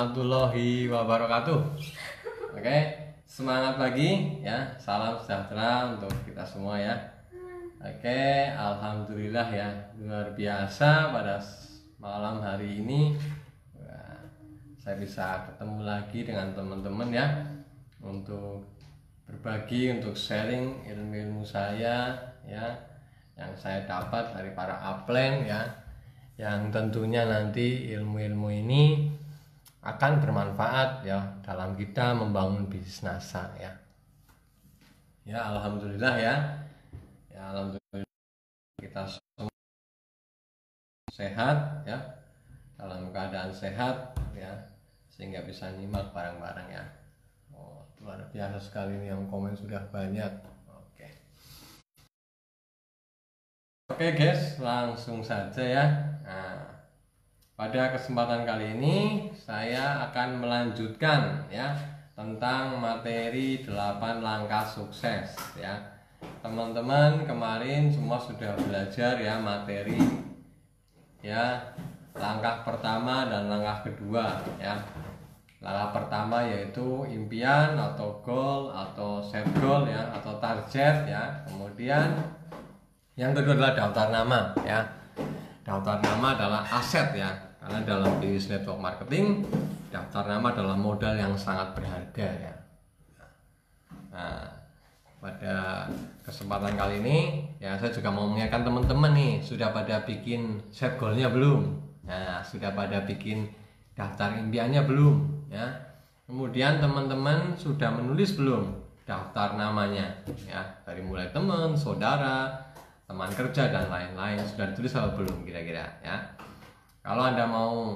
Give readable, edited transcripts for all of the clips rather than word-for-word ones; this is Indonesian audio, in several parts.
warahmatullahi wabarakatuh. Oke, semangat pagi ya. Salam sejahtera untuk kita semua ya. Oke, alhamdulillah ya, luar biasa pada malam hari ini saya bisa ketemu lagi dengan teman-teman ya, untuk berbagi, untuk sharing ilmu-ilmu saya ya, yang saya dapat dari para upline ya, yang tentunya nanti ilmu-ilmu ini akan bermanfaat ya dalam kita membangun bisnis NASA ya. Ya alhamdulillah ya. Ya alhamdulillah kita semua sehat ya, dalam keadaan sehat ya, sehingga bisa nyimak bareng-bareng ya. Oh, luar biasa sekali nih yang komen sudah banyak. Oke guys, langsung saja ya. Nah, pada kesempatan kali ini saya akan melanjutkan ya tentang materi 8 langkah sukses ya. Teman-teman kemarin semua sudah belajar ya materi ya, langkah pertama dan langkah kedua ya. Langkah pertama yaitu impian atau goal atau set goal ya, atau target ya. Kemudian yang kedua adalah daftar nama ya. Daftar nama adalah aset ya, karena dalam bisnis network marketing daftar nama adalah modal yang sangat berharga ya. Nah, pada kesempatan kali ini ya saya juga mau mengingatkan teman-teman nih, sudah pada bikin set goalnya belum? Nah, sudah pada bikin daftar impiannya belum ya? Kemudian teman-teman sudah menulis belum daftar namanya ya, dari mulai teman, saudara, teman kerja dan lain-lain, sudah ditulis atau belum kira-kira ya? Kalau Anda mau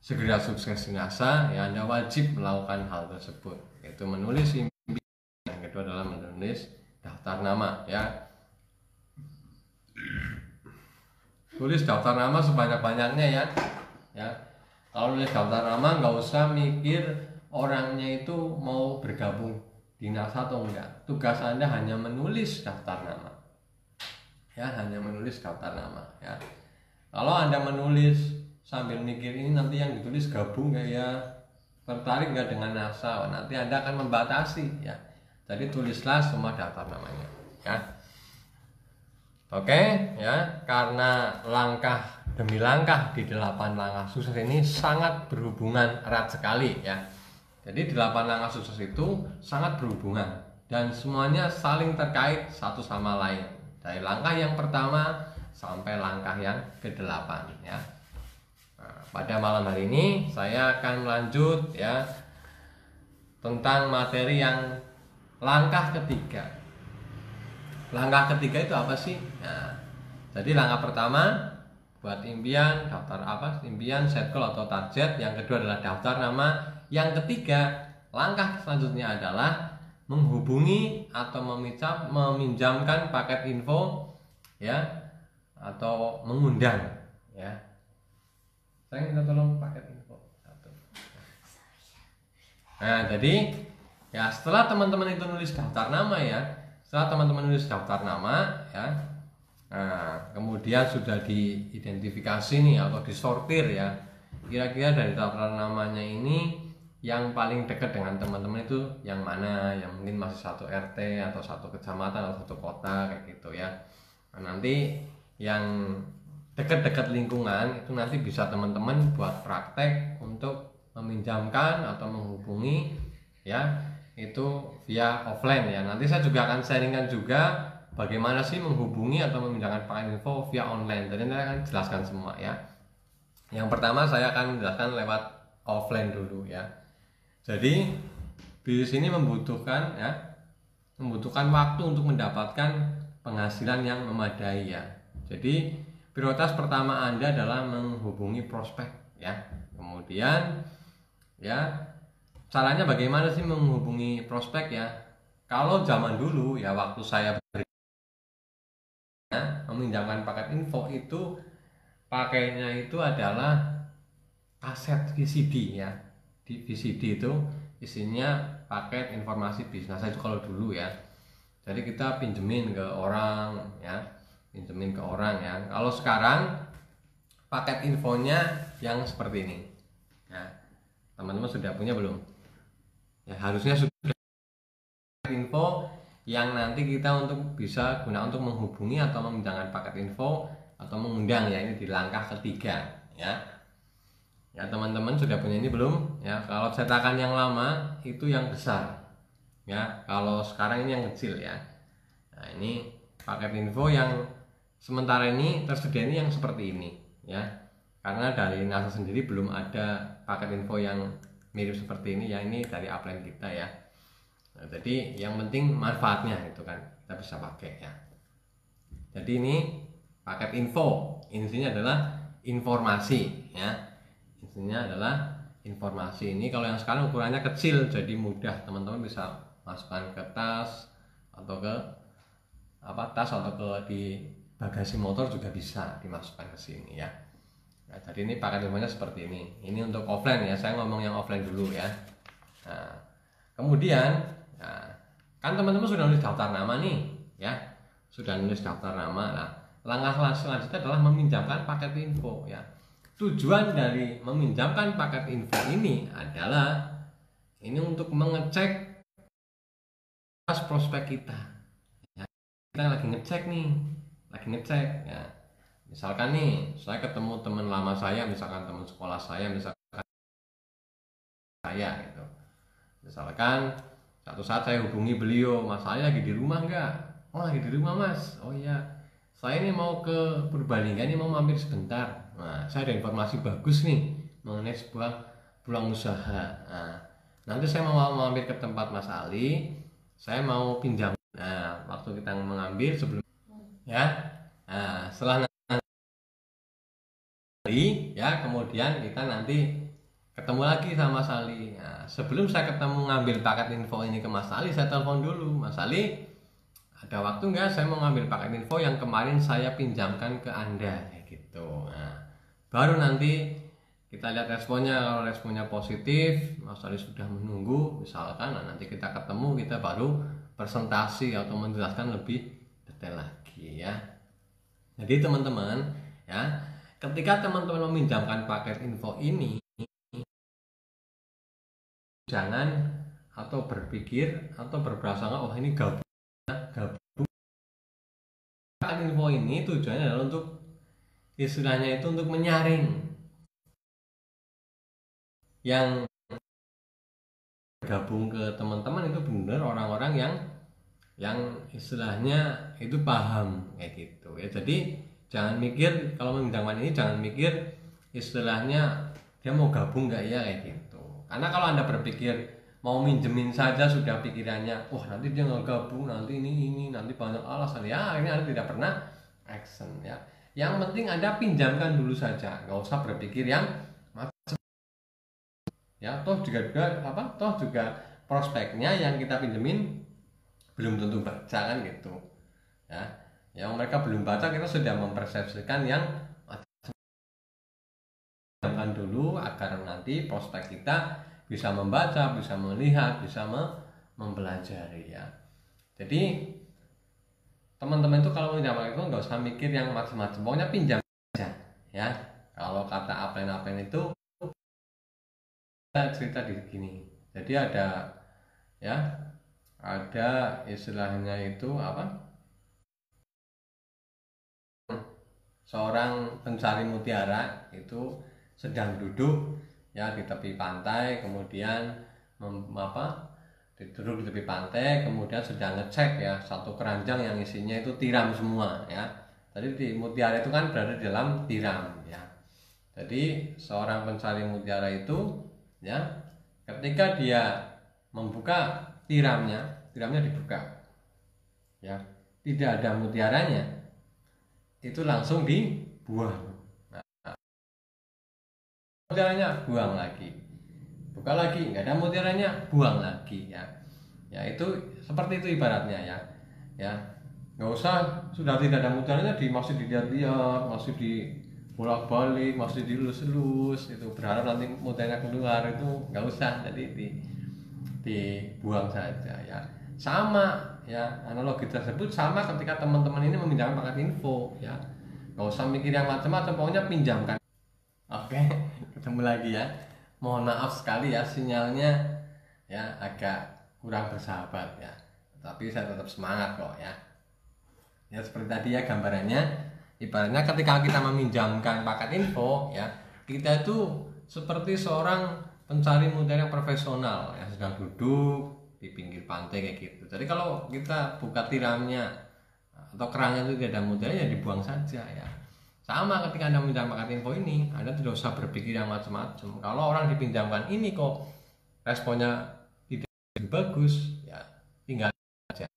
segera sukses di NASA ya, Anda wajib melakukan hal tersebut, yaitu menulis impian. Yang kedua adalah menulis daftar nama ya. Tulis daftar nama sebanyak-banyaknya ya. Ya, kalau nulis daftar nama nggak usah mikir orangnya itu mau bergabung di NASA atau enggak. Tugas Anda hanya menulis daftar nama ya, hanya menulis daftar nama ya. Kalau Anda menulis sambil mikir ini nanti yang ditulis gabung nggak ya, tertarik nggak dengan NASA, nanti Anda akan membatasi ya. Jadi tulislah semua daftar namanya ya. Oke ya, karena langkah demi langkah di 8 langkah sukses ini sangat berhubungan erat sekali ya. Jadi 8 langkah sukses itu sangat berhubungan dan semuanya saling terkait satu sama lain, dari langkah yang pertama sampai langkah yang ke-8 ya. Nah, pada malam hari ini saya akan lanjut ya tentang materi yang langkah ketiga. Langkah ketiga itu apa sih? Nah, jadi langkah pertama buat impian, daftar apa? Impian, set goal atau target. Yang kedua adalah daftar nama. Yang ketiga, langkah selanjutnya adalah menghubungi atau meminjamkan paket info ya, atau mengundang ya. Saya minta tolong paket info satu. Nah, jadi ya setelah teman-teman itu nulis daftar nama ya, setelah teman-teman nulis daftar nama ya, nah kemudian sudah diidentifikasi nih atau disortir ya, kira-kira dari daftar namanya ini yang paling dekat dengan teman-teman itu yang mana, yang mungkin masih satu RT atau satu kecamatan atau satu kota kayak gitu ya. Nah, nanti yang dekat-dekat lingkungan itu nanti bisa teman-teman buat praktek untuk meminjamkan atau menghubungi ya, itu via offline ya. Nanti saya juga akan sharingkan juga bagaimana sih menghubungi atau memindahkan paket info via online. Jadi saya akan jelaskan semua ya. Yang pertama saya akan menjelaskan lewat offline dulu ya. Jadi bisnis ini membutuhkan waktu untuk mendapatkan penghasilan yang memadai ya. Jadi prioritas pertama Anda adalah menghubungi prospek ya. Kemudian ya, caranya bagaimana sih menghubungi prospek ya? Kalau zaman dulu ya, waktu saya meminjamkan paket info itu pakainya itu adalah kaset VCD ya. Di VCD itu isinya paket informasi bisnis saya itu kalau dulu ya. Jadi kita pinjemin ke orang ya, Kalau sekarang paket infonya yang seperti ini ya. Teman-teman sudah punya belum? Ya harusnya sudah. Info yang nanti kita untuk bisa guna untuk menghubungi atau meminjamkan paket info atau mengundang ya, ini di langkah ketiga ya. Ya teman-teman sudah punya ini belum? Ya kalau cetakan yang lama itu yang besar ya, kalau sekarang ini yang kecil ya. Nah ini paket info yang sementara ini tersedia ini yang seperti ini ya, karena dari NASA sendiri belum ada paket info yang mirip seperti ini ya, ini dari upline kita ya. Nah, jadi yang penting manfaatnya itu kan kita bisa pakai ya. Jadi ini paket info, intinya adalah informasi ya. Intinya adalah informasi. Ini kalau yang sekarang ukurannya kecil, jadi mudah teman-teman bisa masukkan ke tas atau ke tas atau ke di bagasi motor juga bisa dimasukkan ke sini ya. Nah, jadi ini paket infonya seperti ini. Ini untuk offline ya. Saya ngomong yang offline dulu ya. Nah, kemudian nah, kan teman-teman sudah nulis daftar nama nih ya, sudah nulis daftar nama. Nah, langkah selanjutnya adalah meminjamkan paket info ya. Tujuan dari meminjamkan paket info ini adalah ini untuk mengecek prospek kita ya. Kita lagi ngecek ya. Misalkan nih saya ketemu teman lama saya, misalkan teman sekolah saya, misalkan saya gitu. Misalkan satu saat saya hubungi beliau, Mas saya lagi di rumah enggak? Oh lagi di rumah Mas. Oh iya, saya ini mau ke Purbalingga, ini mau mampir sebentar. Nah saya ada informasi bagus nih mengenai sebuah peluang usaha. Nah, nanti saya mau mampir ke tempat Mas Ali, saya mau pinjam. Nah waktu kita mengambil sebelum ya, nah setelah nanti ya kemudian kita nanti ketemu lagi sama Mas Ali. Nah, sebelum saya ketemu ngambil paket info ini ke Mas Ali, saya telepon dulu, Mas Ali ada waktu nggak, saya mau ngambil paket info yang kemarin saya pinjamkan ke Anda kayak gitu. Nah, baru nanti kita lihat responnya. Kalau responnya positif, Mas Ali sudah menunggu misalkan, nah nanti kita ketemu, kita baru presentasi atau menjelaskan lebih detail lagi ya. Jadi teman-teman ya, ketika teman-teman meminjamkan paket info ini, jangan atau berpikir atau berprasangka oh ini gabung. Info ini tujuannya adalah untuk istilahnya itu untuk menyaring yang gabung ke teman-teman itu benar orang-orang yang istilahnya itu paham kayak gitu ya. Jadi jangan mikir kalau meminjamkan ini, jangan mikir istilahnya dia mau gabung nggak ya kayak gitu. Karena kalau Anda berpikir mau minjemin saja sudah pikirannya, wah nanti dia nggak gabung, nanti ini nanti banyak alasan ya, ini Anda tidak pernah action ya. Yang penting Anda pinjamkan dulu saja, nggak usah berpikir yang macam ya. Toh juga prospeknya yang kita pinjemin belum tentu baca kan gitu ya. Yang mereka belum baca kita sudah mempersepsikan yang pinjamkan dulu agar nanti prospek kita bisa membaca, bisa melihat, bisa mempelajari ya. Jadi teman-teman itu kalau pinjam itu nggak usah mikir yang macam-macam, pokoknya pinjam aja ya. Kalau kata upline itu kita cerita di sini. Jadi ada istilahnya itu apa? Seorang pencari mutiara itu sedang duduk ya di tepi pantai, kemudian duduk di tepi pantai, kemudian sedang ngecek ya satu keranjang yang isinya itu tiram semua ya. Tadi di mutiara itu kan berada di dalam tiram ya. Jadi seorang pencari mutiara itu ya, ketika dia membuka tiramnya dibuka ya, tidak ada mutiaranya, itu langsung dibuang. Mutiaranya buang lagi, buka lagi nggak ada mutiaranya, buang lagi ya. Ya itu seperti itu ibaratnya ya nggak usah sudah tidak ada mutiaranya masih dilihat-lihat, masih di bolak-balik, masih dilus-lus itu berharap nanti mutiaranya keluar, itu nggak usah. Jadi dibuang saja ya. Sama ya, analogi tersebut sama ketika teman-teman ini meminjamkan paket info ya, nggak usah mikir yang macam-macam, pokoknya pinjamkan. Oke, ketemu lagi ya. mohon maaf sekali ya, sinyalnya ya agak kurang bersahabat ya, tapi saya tetap semangat kok ya. Ya seperti tadi ya gambarannya, ibaratnya ketika kita meminjamkan paket info ya, kita itu seperti seorang pencari mutiara yang profesional yang sedang duduk di pinggir pantai kayak gitu. Jadi kalau kita buka tiramnya atau kerangnya itu tidak ada mutiara, ya dibuang saja ya. Sama ketika Anda meminjam paket info ini, Anda tidak usah berpikir yang macam-macam. Kalau orang dipinjamkan ini kok responnya tidak bagus, ya tinggal saja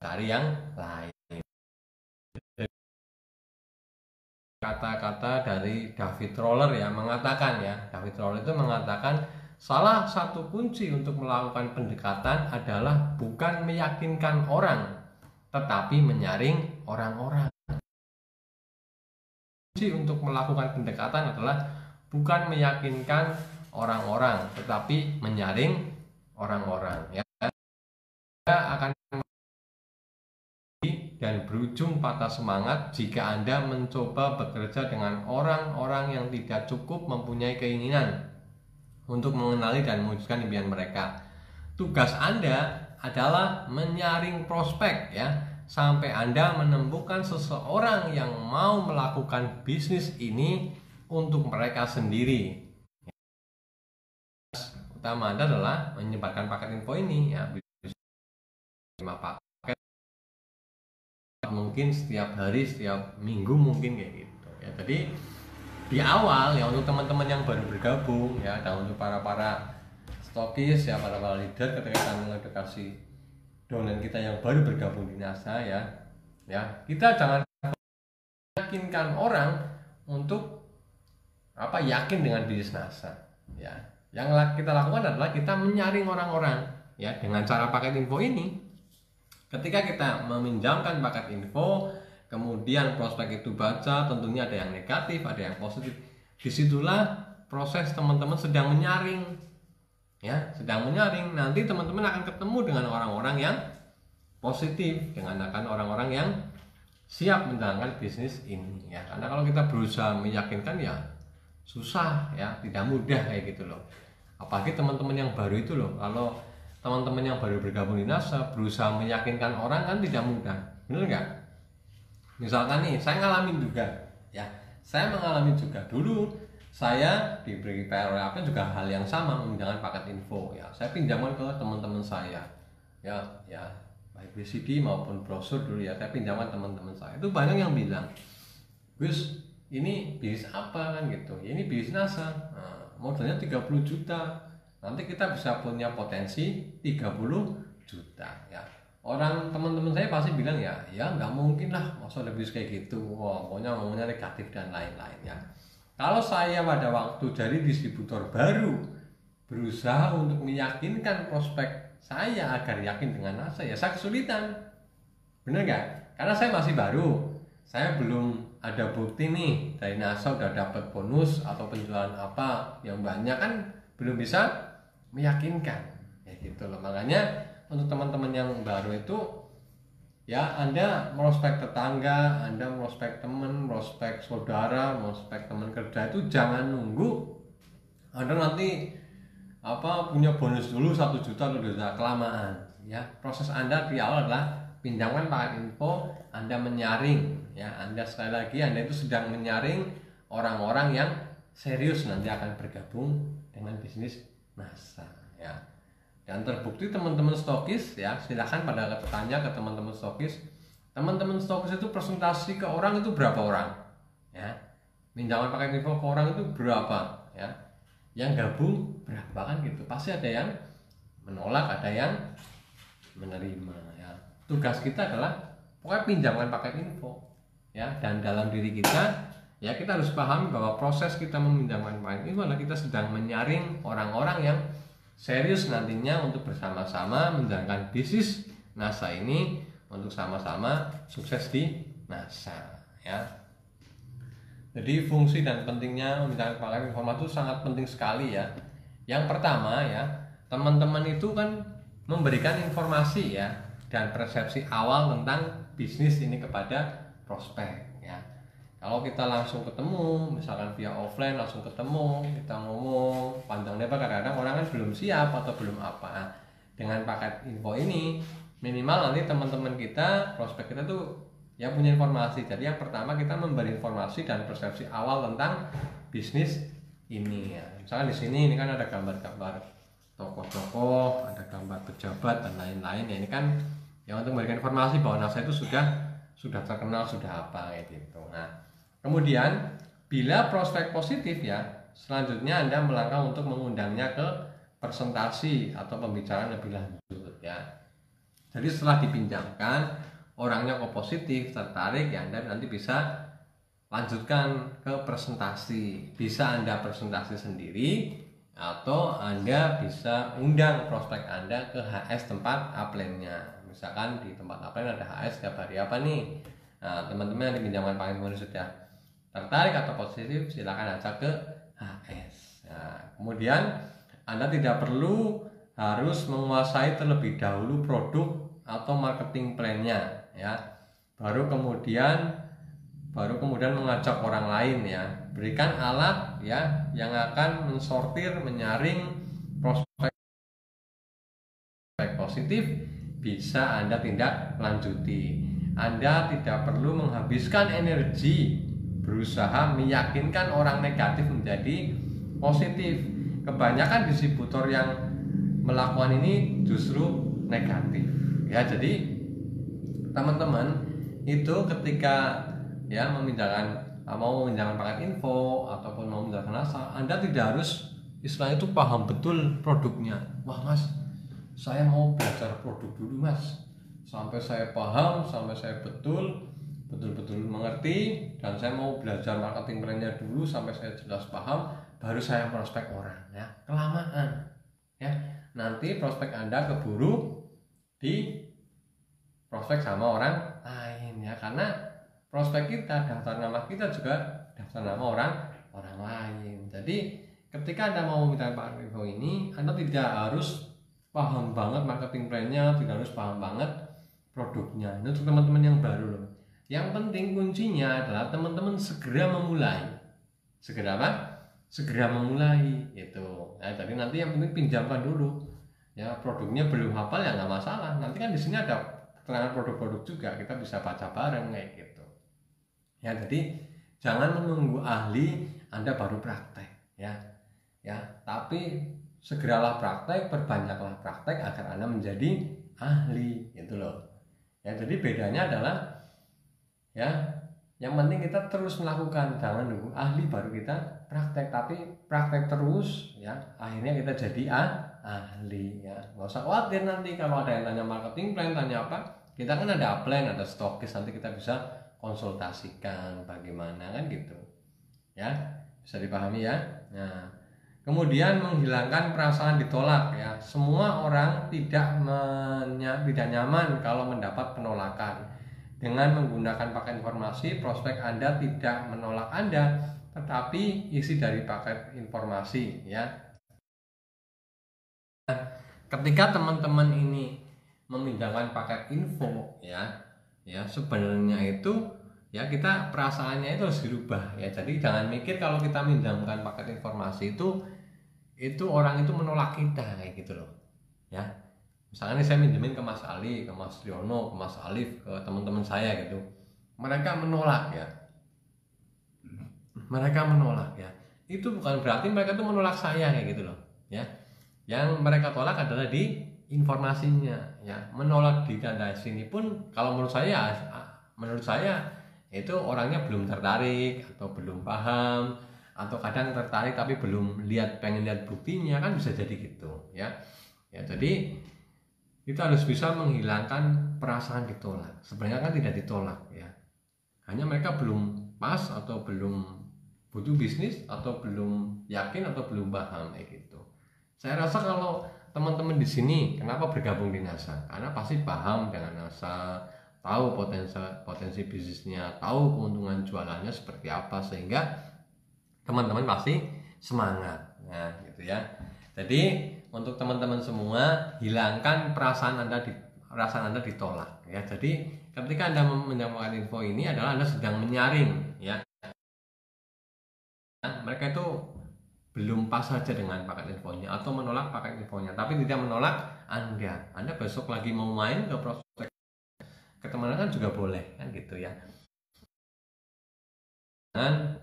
cari yang lain. Kata-kata dari David Roller ya mengatakan ya, David Roller itu mengatakan salah satu kunci untuk melakukan pendekatan adalah bukan meyakinkan orang, tetapi menyaring orang-orang. Kunci untuk melakukan pendekatan adalah bukan meyakinkan orang-orang, tetapi menyaring orang-orang. Ya, akan dan berujung patah semangat jika Anda mencoba bekerja dengan orang-orang yang tidak cukup mempunyai keinginan untuk mengenali dan mewujudkan impian mereka. Tugas Anda adalah menyaring prospek ya, sampai Anda menemukan seseorang yang mau melakukan bisnis ini untuk mereka sendiri. Utama Anda adalah menyebarkan paket info ini ya, 5 paket mungkin setiap hari, setiap minggu mungkin kayak gitu ya. Jadi di awal ya, untuk teman-teman yang baru bergabung ya, dan untuk para stokis ya, para leader, ketika kita mengedukasi downline kita yang baru bergabung di NASA ya kita jangan meyakinkan orang untuk yakin dengan bisnis NASA ya. Yang kita lakukan adalah kita menyaring orang-orang ya dengan cara paket info ini. Ketika kita meminjamkan paket info, kemudian prospek itu baca, tentunya ada yang negatif, ada yang positif. Disitulah proses teman-teman sedang menyaring, ya, sedang menyaring. Nanti teman-teman akan ketemu dengan orang-orang yang positif, dengan orang-orang yang siap menjalankan bisnis ini, ya. Karena kalau kita berusaha meyakinkan ya susah, ya, tidak mudah kayak gitu loh. Apalagi teman-teman yang baru itu loh, kalau teman-teman yang baru bergabung di NASA berusaha meyakinkan orang kan tidak mudah, bener nggak? Misalkan nih, saya ngalamin juga, ya, saya mengalami juga dulu. Saya diberi PR juga hal yang sama, meminjamkan paket info, ya. Saya pinjamkan ke teman-teman saya, ya, baik BCD maupun brosur dulu ya. Saya pinjamkan teman-teman saya. Itu banyak yang bilang, Gus, ini bisnis apa kan gitu? Ya, ini bisnis NASA, modalnya 30 juta. Nanti kita bisa punya potensi 30 juta ya. Orang teman-teman saya pasti bilang ya nggak mungkin lah, masa lebih kayak gitu. Wah, pokoknya ngomongnya negatif dan lain-lain ya. Kalau saya pada waktu jadi distributor baru berusaha untuk meyakinkan prospek saya agar yakin dengan NASA, ya saya kesulitan. Bener nggak? Karena saya masih baru, saya belum ada bukti nih dari NASA udah dapat bonus atau penjualan apa yang banyak, kan belum bisa meyakinkan ya gitu loh. Makanya untuk teman-teman yang baru itu ya, Anda prospek tetangga, Anda prospek teman, prospek saudara, prospek teman kerja itu jangan nunggu Anda nanti punya bonus dulu 1 juta atau 2 juta, kelamaan ya. Proses Anda di awal adalah pinjamkan paket info, Anda menyaring ya. Anda sekali lagi, Anda itu sedang menyaring orang-orang yang serius nanti akan bergabung dengan bisnis NASA ya. Dan terbukti teman-teman stokis ya, silahkan pada tanya ke teman-teman stokis. Teman-teman stokis itu presentasi ke orang itu berapa orang ya, pinjaman pakai info ke orang itu berapa ya, yang gabung berapa kan gitu. Pasti ada yang menolak, ada yang menerima ya. Tugas kita adalah pokoknya pinjamkan paket info ya. Dan dalam diri kita ya, kita harus pahami bahwa proses kita meminjamkan paket info adalah kita sedang menyaring orang-orang yang serius nantinya untuk bersama-sama menjalankan bisnis NASA ini, untuk sama-sama sukses di NASA ya. Jadi fungsi dan pentingnya meminjamkan paket informasi itu sangat penting sekali ya. Yang pertama ya, teman-teman itu kan memberikan informasi ya dan persepsi awal tentang bisnis ini kepada prospek ya. Kalau kita langsung ketemu, misalkan via offline langsung ketemu, kita ngomong panjang lebar, kadang-kadang orang kan belum siap atau belum apa. Nah, dengan paket info ini minimal nanti teman-teman kita, prospek kita tuh ya punya informasi. Jadi yang pertama kita memberi informasi dan persepsi awal tentang bisnis ini ya. Misalkan di sini ini kan ada gambar-gambar tokoh-tokoh, ada gambar pejabat dan lain-lain ya. Ini kan yang untuk memberikan informasi bahwa NASA itu sudah terkenal, sudah apa kayak gitu. Nah, kemudian bila prospek positif ya, selanjutnya Anda melangkah untuk mengundangnya ke presentasi atau pembicaraan lebih lanjut ya. Jadi setelah dipinjamkan, orangnya kok positif, tertarik ya, Anda nanti bisa lanjutkan ke presentasi. Bisa Anda presentasi sendiri atau Anda bisa undang prospek Anda ke HS tempat upline-nya. Misalkan di tempat upline ada HS setiap hari apa nih. Nah, teman-teman yang dipinjamkan paket info sudah tertarik atau positif, silakan ajak ke HS. Nah, kemudian Anda tidak perlu harus menguasai terlebih dahulu produk atau marketing plan-nya ya. Baru kemudian mengajak orang lain ya. Berikan alat ya yang akan mensortir, menyaring prospek positif, bisa Anda tindak lanjuti. Anda tidak perlu menghabiskan energi berusaha meyakinkan orang negatif menjadi positif. Kebanyakan distributor yang melakukan ini justru negatif ya. Jadi teman-teman itu ketika ya mau meminjamkan paket info ataupun mau meminjamkan NASA, Anda tidak harus istilahnya itu paham betul produknya. Wah mas, saya mau belajar produk dulu mas, sampai saya paham, sampai saya betul-betul mengerti, dan saya mau belajar marketing plan-nya dulu sampai saya jelas paham, baru saya prospek orang ya. Kelamaan ya, nanti prospek Anda keburu di prospek sama orang lain ya, karena prospek kita, daftar nama kita juga daftar nama orang lain. Jadi ketika Anda mau meminta paket info ini, Anda tidak harus paham banget marketing plan-nya, tidak harus paham banget produknya. Ini untuk teman-teman yang baru loh. Yang penting kuncinya adalah teman-teman segera memulai. Segera apa? Segera memulai itu. Nah, jadi nanti yang penting pinjamkan dulu. Ya, produknya belum hafal ya nggak masalah. Nanti kan di sini ada keterangan produk-produk juga, kita bisa baca bareng kayak gitu. Ya, jadi jangan menunggu ahli Anda baru praktek ya. Ya, tapi segeralah praktek, perbanyaklah praktek agar Anda menjadi ahli gitu loh. Ya, jadi bedanya adalah ya, yang penting kita terus melakukan, jangan nunggu ahli baru kita praktek, tapi praktek terus ya, akhirnya kita jadi ahli ya. Nggak usah khawatir nanti kalau ada yang tanya marketing plan, tanya apa, kita kan ada plan, ada stokis, nanti kita bisa konsultasikan bagaimana kan gitu ya, bisa dipahami ya. Nah, kemudian menghilangkan perasaan ditolak ya. Semua orang tidak nyaman kalau mendapat penolakan. Dengan menggunakan paket informasi, prospek Anda tidak menolak Anda, tetapi isi dari paket informasi ya. Ketika teman-teman ini meminjamkan paket info ya, sebenarnya itu ya kita perasaannya itu harus dirubah ya. Jadi jangan mikir kalau kita minjamkan paket informasi itu orang itu menolak kita kayak gitu loh ya. Misalnya nih saya minjemin ke Mas Ali, ke Mas Riono, ke Mas Alif, ke teman-teman saya gitu, mereka menolak ya, itu bukan berarti mereka tuh menolak saya kayak gitu loh ya. Yang mereka tolak adalah di informasinya ya. Menolak di tanda sini pun kalau menurut saya itu orangnya belum tertarik atau belum paham, atau kadang tertarik tapi pengen lihat buktinya, kan bisa jadi gitu ya. Ya, jadi kita harus bisa menghilangkan perasaan ditolak. Sebenarnya kan tidak ditolak ya, hanya mereka belum pas atau belum butuh bisnis atau belum yakin atau belum paham kayak gitu. Saya rasa kalau teman-teman di sini kenapa bergabung di NASA, karena pasti paham dengan NASA, tahu potensi bisnisnya, tahu keuntungan jualannya seperti apa, sehingga teman-teman pasti semangat. Nah, gitu ya. Jadi untuk teman-teman semua, hilangkan perasaan Anda ditolak ya. Jadi ketika Anda menyampaikan info ini adalah Anda sedang menyaring ya. mereka itu belum pas saja dengan paket infonya atau menolak paket infonya, tapi tidak menolak Anda besok lagi mau main ke prospek ketemuan kan juga boleh kan gitu ya, dan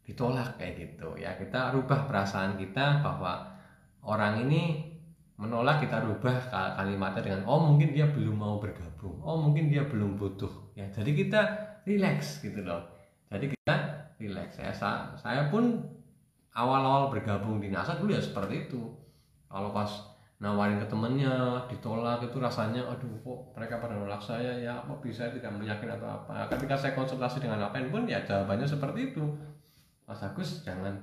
ditolak kayak gitu ya. Kita rubah perasaan kita bahwa orang ini menolak, kita rubah kalimatnya dengan oh mungkin dia belum mau bergabung, oh mungkin dia belum butuh ya. Jadi kita relax gitu loh. Jadi kita relax. Saya pun awal-awal bergabung di NASA dulu ya seperti itu. Kalau pas nawarin ke temennya ditolak itu rasanya aduh kok mereka pada nolak saya ya, apa bisa tidak meyakin atau apa. Ketika saya konsultasi dengan APN pun ya jawabannya seperti itu, Mas Agus jangan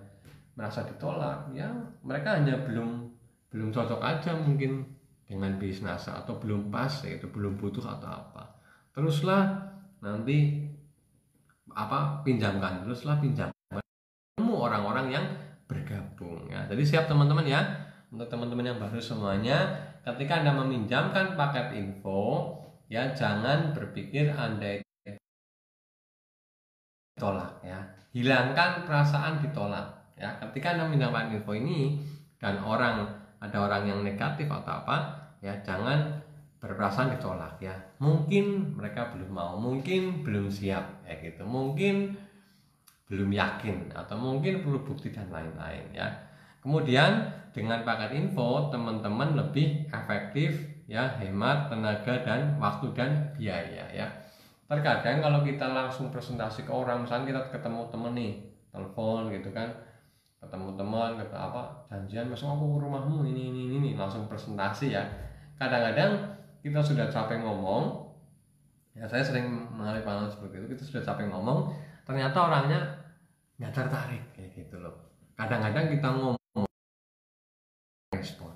merasa ditolak ya, mereka hanya belum cocok aja mungkin dengan bisnis NASA atau belum pas yaitu belum butuh atau apa. Teruslah nanti pinjamkan temu orang-orang yang bergabung ya. Jadi siap teman-teman ya, untuk teman-teman yang baru semuanya, ketika Anda meminjamkan paket info ya jangan berpikir Anda ditolak ya. Hilangkan perasaan ditolak ya. Ketika Anda meminjamkan info ini dan ada orang yang negatif atau apa ya, jangan berperasaan ditolak ya. Mungkin mereka belum mau, mungkin belum siap ya gitu, mungkin belum yakin atau mungkin perlu bukti dan lain-lain ya. Kemudian dengan paket info teman-teman lebih efektif ya, hemat tenaga dan waktu dan biaya ya. Terkadang kalau kita langsung presentasi ke orang, misalnya kita ketemu temen nih, telepon gitu kan, ketemu teman kata apa janjian masuk aku ke rumahmu ini langsung presentasi ya. Kadang-kadang kita sudah capek ngomong ya, saya sering mengalami pengalaman seperti itu, kita sudah capek ngomong ternyata orangnya nggak tertarik kayak gitu loh. Kadang-kadang kita ngomong respon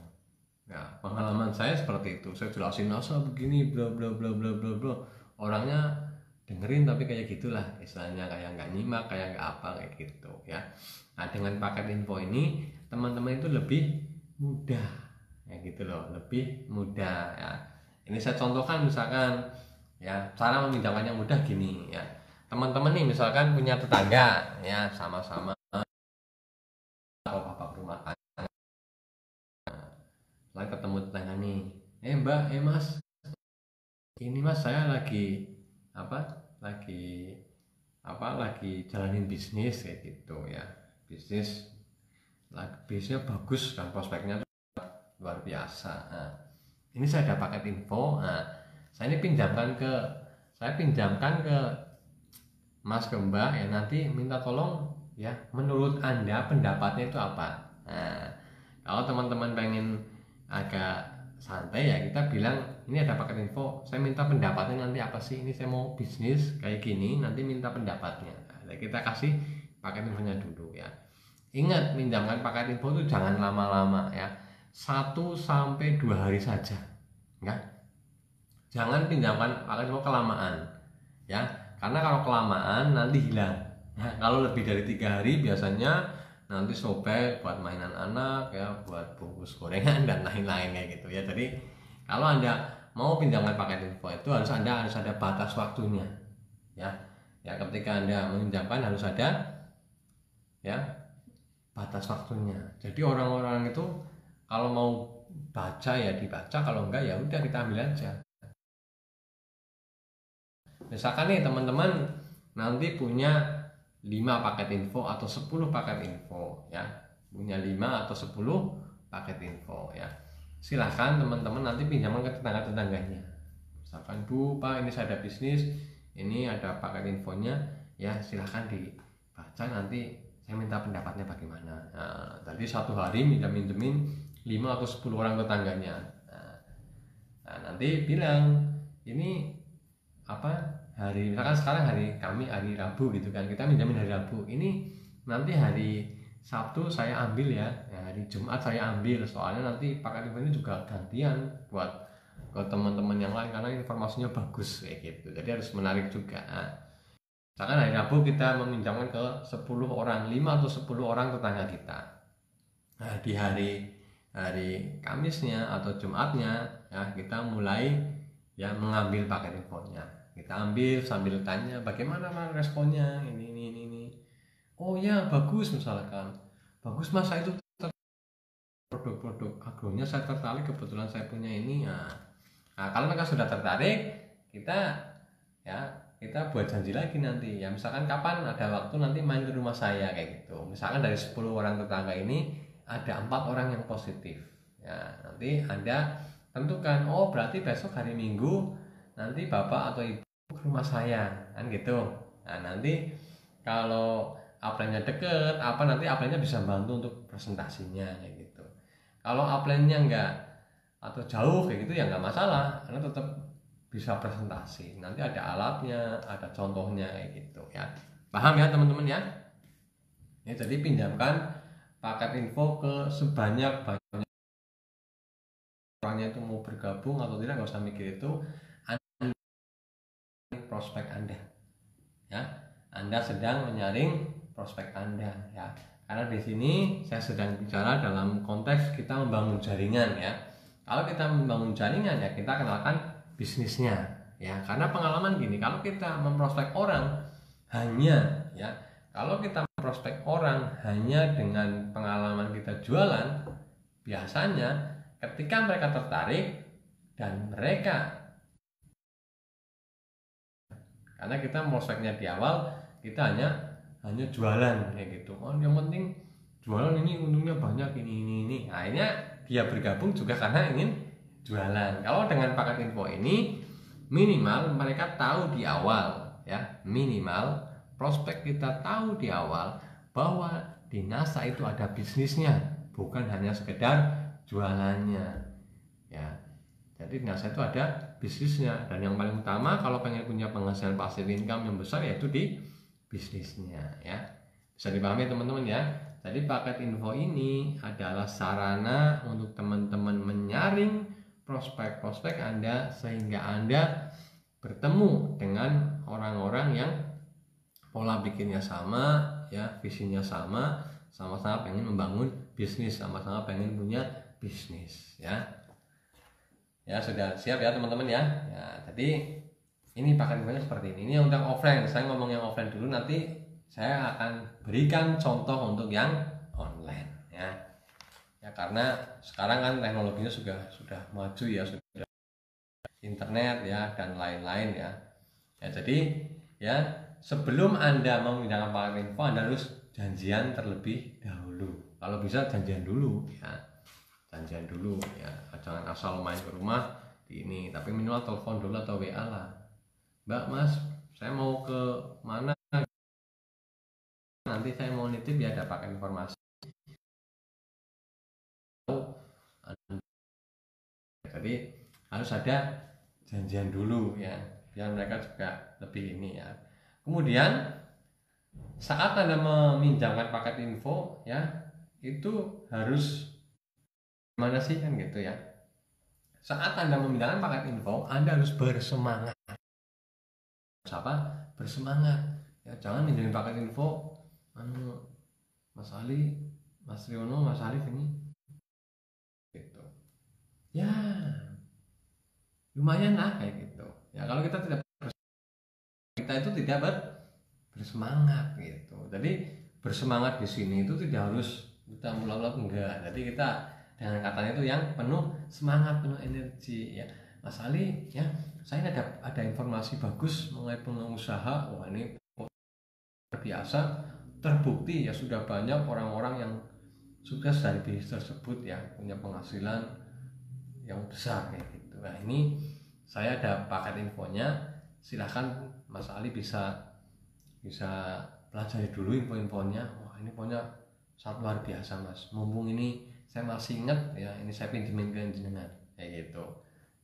ya, pengalaman saya seperti itu, saya jelasin NASA begini bla bla bla bla bla bla, orangnya dengerin tapi kayak gitulah istilahnya, kayak nggak nyimak, kayak nggak apa kayak gitu ya. Nah dengan paket info ini teman-teman itu lebih mudah ya gitu loh, lebih mudah ya. Ini saya contohkan misalkan ya, cara meminjamkannya mudah gini ya. Teman-teman nih misalkan punya tetangga ya, sama-sama bapak rumah tangga, lalu ketemu tetangga nih, mbak, mas, ini mas saya lagi lagi jalanin bisnis kayak gitu ya, bisnisnya bagus dan prospeknya luar biasa. Nah, ini saya ada paket info, nah saya pinjamkan ke mas, ke mbak ya, nanti minta tolong ya menurut anda pendapatnya itu apa. Nah kalau teman-teman pengen agak santai ya, kita bilang ini ada paket info, saya minta pendapatnya nanti apa sih, ini saya mau bisnis kayak gini, nanti minta pendapatnya. Nah, kita kasih paket infonya dulu ya. Ingat, minjamkan paket info itu jangan lama-lama ya, 1-2 hari saja ya. Jangan pinjamkan paket info kelamaan ya, karena kalau kelamaan nanti hilang. Nah, kalau lebih dari 3 hari biasanya nanti sobek buat mainan anak ya, buat bungkus gorengan dan lain-lain kayak gitu ya. Jadi kalau anda mau pinjamkan paket info itu harus ada batas waktunya ya. Ya ketika anda meminjamkan harus ada ya batas waktunya. Jadi orang-orang itu kalau mau baca ya dibaca, kalau enggak ya udah kita ambil aja. Misalkan nih teman-teman nanti punya 5 paket info atau 10 paket info ya, punya 5 atau 10 paket info ya, silahkan teman-teman nanti pinjaman ke tetangga-tetangganya. Misalkan, bu, pak, ini saya ada bisnis, ini ada paket infonya ya, silahkan dibaca, nanti saya minta pendapatnya bagaimana. Nah, tadi 1 hari minjemin 5 atau 10 orang tetangganya. Nah nanti bilang ini hari, misalkan sekarang hari Rabu gitu kan, kita minjamin hari Rabu, ini nanti hari Sabtu saya ambil ya, hari Jumat saya ambil, soalnya nanti paket info ini juga gantian buat ke teman-teman yang lain karena informasinya bagus kayak gitu, jadi harus menarik juga. Misalkan hari Rabu kita meminjamkan ke 10 orang, 5 atau 10 orang tetangga kita. Nah di hari Kamisnya atau Jumatnya ya, kita mulai ya mengambil paket infonya. Kita ambil sambil tanya bagaimana responnya, ini. oh ya bagus, misalkan bagus mas, saya itu produk-produk agronya saya tertarik, kebetulan saya punya ini. Nah, kalau mereka sudah tertarik, kita ya kita buat janji lagi nanti ya, misalkan kapan ada waktu nanti main ke rumah saya kayak gitu. Misalkan dari 10 orang tetangga ini ada 4 orang yang positif ya, nanti Anda tentukan, oh berarti besok hari Minggu nanti bapak atau ibu ke rumah saya kan gitu. Nah nanti kalau upline-nya deket apa, nanti upline-nya bisa bantu untuk presentasinya kayak gitu. Kalau upline-nya enggak atau jauh kayak gitu ya nggak masalah, karena tetap bisa presentasi. Nanti ada alatnya, ada contohnya kayak gitu ya. Paham ya teman-teman ya? Ya jadi pinjamkan paket info ke sebanyak-banyaknya orangnya, itu mau bergabung atau tidak nggak usah mikir itu. Anda prospek Anda ya. Anda sedang menyaring prospek Anda ya. Karena di sini saya sedang bicara dalam konteks kita membangun jaringan ya. Kalau kita membangun jaringan ya kita kenalkan bisnisnya ya. Karena pengalaman gini, kalau kita memprospek orang hanya ya, kalau kita memprospek orang hanya dengan pengalaman kita jualan, biasanya ketika mereka tertarik dan mereka, karena kita prospeknya di awal kita hanya jualan kayak gitu, oh yang penting jualan ini untungnya banyak ini. Akhirnya dia bergabung juga karena ingin jualan. Kalau dengan paket info ini minimal mereka tahu di awal ya, minimal prospek kita tahu di awal bahwa di NASA itu ada bisnisnya, bukan hanya sekedar jualannya ya. Jadi di NASA itu ada bisnisnya, dan yang paling utama kalau pengen punya penghasilan passive income yang besar yaitu di bisnisnya ya. Bisa dipahami teman-teman ya. Jadi paket info ini adalah sarana untuk teman-teman menyaring prospek-prospek Anda sehingga Anda bertemu dengan orang-orang yang pola pikirnya sama ya, visinya sama, sama-sama pengen membangun bisnis, sama-sama pengen punya bisnis ya. Ya sudah siap ya teman-teman ya. Ya jadi ini paket infonya seperti ini. Ini untuk offline, saya ngomong yang offline dulu, nanti saya akan berikan contoh untuk yang online ya. Ya karena sekarang kan teknologinya sudah maju ya, sudah internet ya dan lain-lain ya. Ya jadi ya sebelum Anda memindahkan paket info Anda harus janjian terlebih dahulu. Kalau bisa janjian dulu ya. Janjian dulu ya. Jangan asal main ke rumah di ini, tapi minimal telepon dulu atau WA lah. Mbak, Mas, saya mau ke mana? Nanti saya mau nitip ya, dapat informasi. Jadi harus ada janjian dulu ya, biar mereka juga lebih ini ya. Kemudian saat Anda meminjamkan paket info ya, itu harus gimana sih kan gitu ya. Saat Anda meminjamkan paket info, Anda harus bersemangat. Siapa? Bersemangat. Ya, jangan minjemin paket info Mas Ali, Mas Riono, Mas Arif ini gitu. Ya, lumayan lah kayak gitu. Ya kalau kita itu tidak bersemangat gitu. Jadi bersemangat di sini itu tidak harus kita mulak-mulak, enggak. Jadi kita dengan katanya itu yang penuh semangat, penuh energi ya. Mas Ali ya, saya ada informasi bagus mengenai pengusaha. Wah ini biasa, terbukti ya sudah banyak orang-orang yang sukses dari bisnis tersebut ya, punya penghasilan yang besar kayak gitu. Nah ini saya ada paket infonya, silahkan Mas Ali bisa pelajari dulu info-infonya. Wah ini infonya sangat luar biasa Mas, mumpung ini saya masih ingat ya, ini saya pinjemin ke jenengan kayak gitu.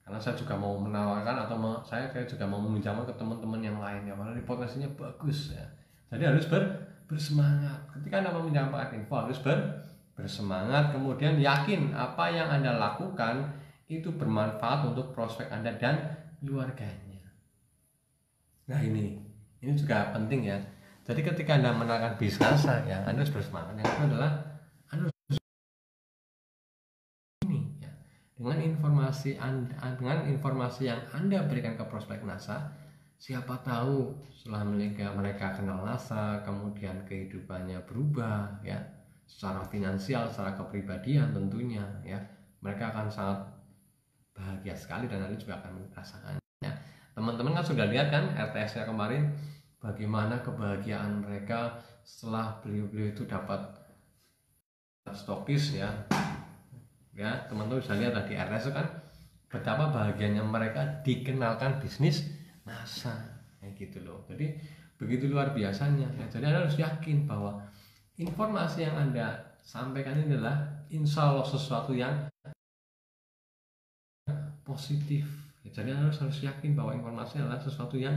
Karena saya juga mau menawarkan atau saya juga mau meminjamkan ke teman-teman yang lain ya, karena ini potensinya bagus ya. Jadi harus bersemangat. Ketika Anda meminjam paket info harus bersemangat, kemudian yakin apa yang Anda lakukan itu bermanfaat untuk prospek Anda dan keluarganya. Nah ini juga penting ya. Jadi ketika Anda menawarkan bisnis ya, Anda harus bersemangat. Yang itu adalah Anda harus ini ya. Dengan informasi yang Anda berikan ke prospek NASA, siapa tahu setelah mereka kenal NASA, kemudian kehidupannya berubah ya, secara finansial, secara kepribadian tentunya ya, mereka akan sangat bahagia sekali dan nanti juga akan merasakannya. Teman-teman kan sudah lihat kan RTS-nya kemarin, bagaimana kebahagiaan mereka setelah beliau-beliau itu dapat stokis ya. Ya, teman-teman bisa lihat tadi RTS itu kan betapa bahagianya mereka dikenalkan bisnis NASA kayak gitu loh. Jadi begitu luar biasanya ya. Jadi Anda harus yakin bahwa informasi yang Anda sampaikan ini adalah insya Allah sesuatu yang positif ya. Jadi Anda harus yakin bahwa informasi adalah sesuatu yang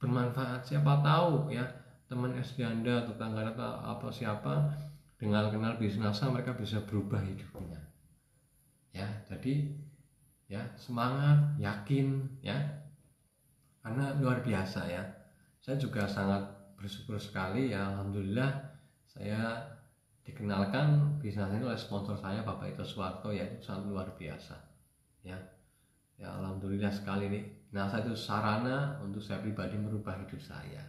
bermanfaat. Siapa tahu ya teman SD Anda, tetangga atau apa siapa dengan kenal bisnis NASA mereka bisa berubah hidupnya ya. Jadi ya semangat, yakin ya, karena luar biasa ya. Saya juga sangat bersyukur sekali ya, alhamdulillah saya dikenalkan bisnis ini oleh sponsor saya Bapak Ito Suwarto ya, itu sangat luar biasa ya. Ya alhamdulillah sekali nih. NASA itu sarana untuk saya pribadi merubah hidup saya.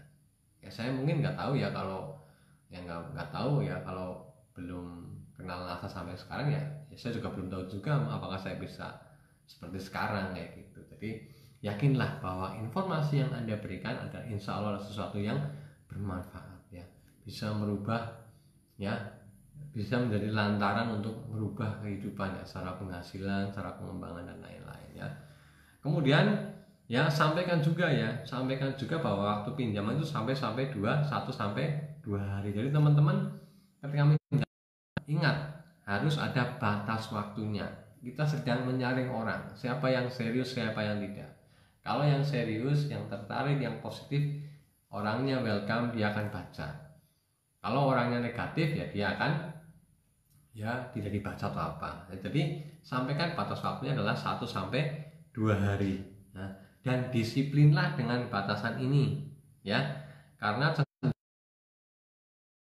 Ya saya mungkin nggak tahu ya kalau yang nggak tahu ya kalau belum kenal NASA sampai sekarang ya, saya juga belum tahu juga apakah saya bisa seperti sekarang kayak gitu. Jadi yakinlah bahwa informasi yang Anda berikan adalah insya Allah sesuatu yang bermanfaat ya, bisa merubah ya, bisa menjadi lantaran untuk merubah kehidupan ya, secara penghasilan, secara pengembangan dan lain-lain ya. Kemudian ya sampaikan juga bahwa waktu pinjaman itu sampai 1 sampai 2 hari. Jadi teman-teman ketika ingat harus ada batas waktunya. Kita sedang menyaring orang, siapa yang serius, siapa yang tidak. Kalau yang serius, yang tertarik, yang positif, orangnya welcome, dia akan baca. Kalau orangnya negatif ya dia akan ya tidak dibaca atau apa. Jadi sampaikan batas waktunya adalah 1 sampai 2 hari. Nah, dan disiplinlah dengan batasan ini ya. Karena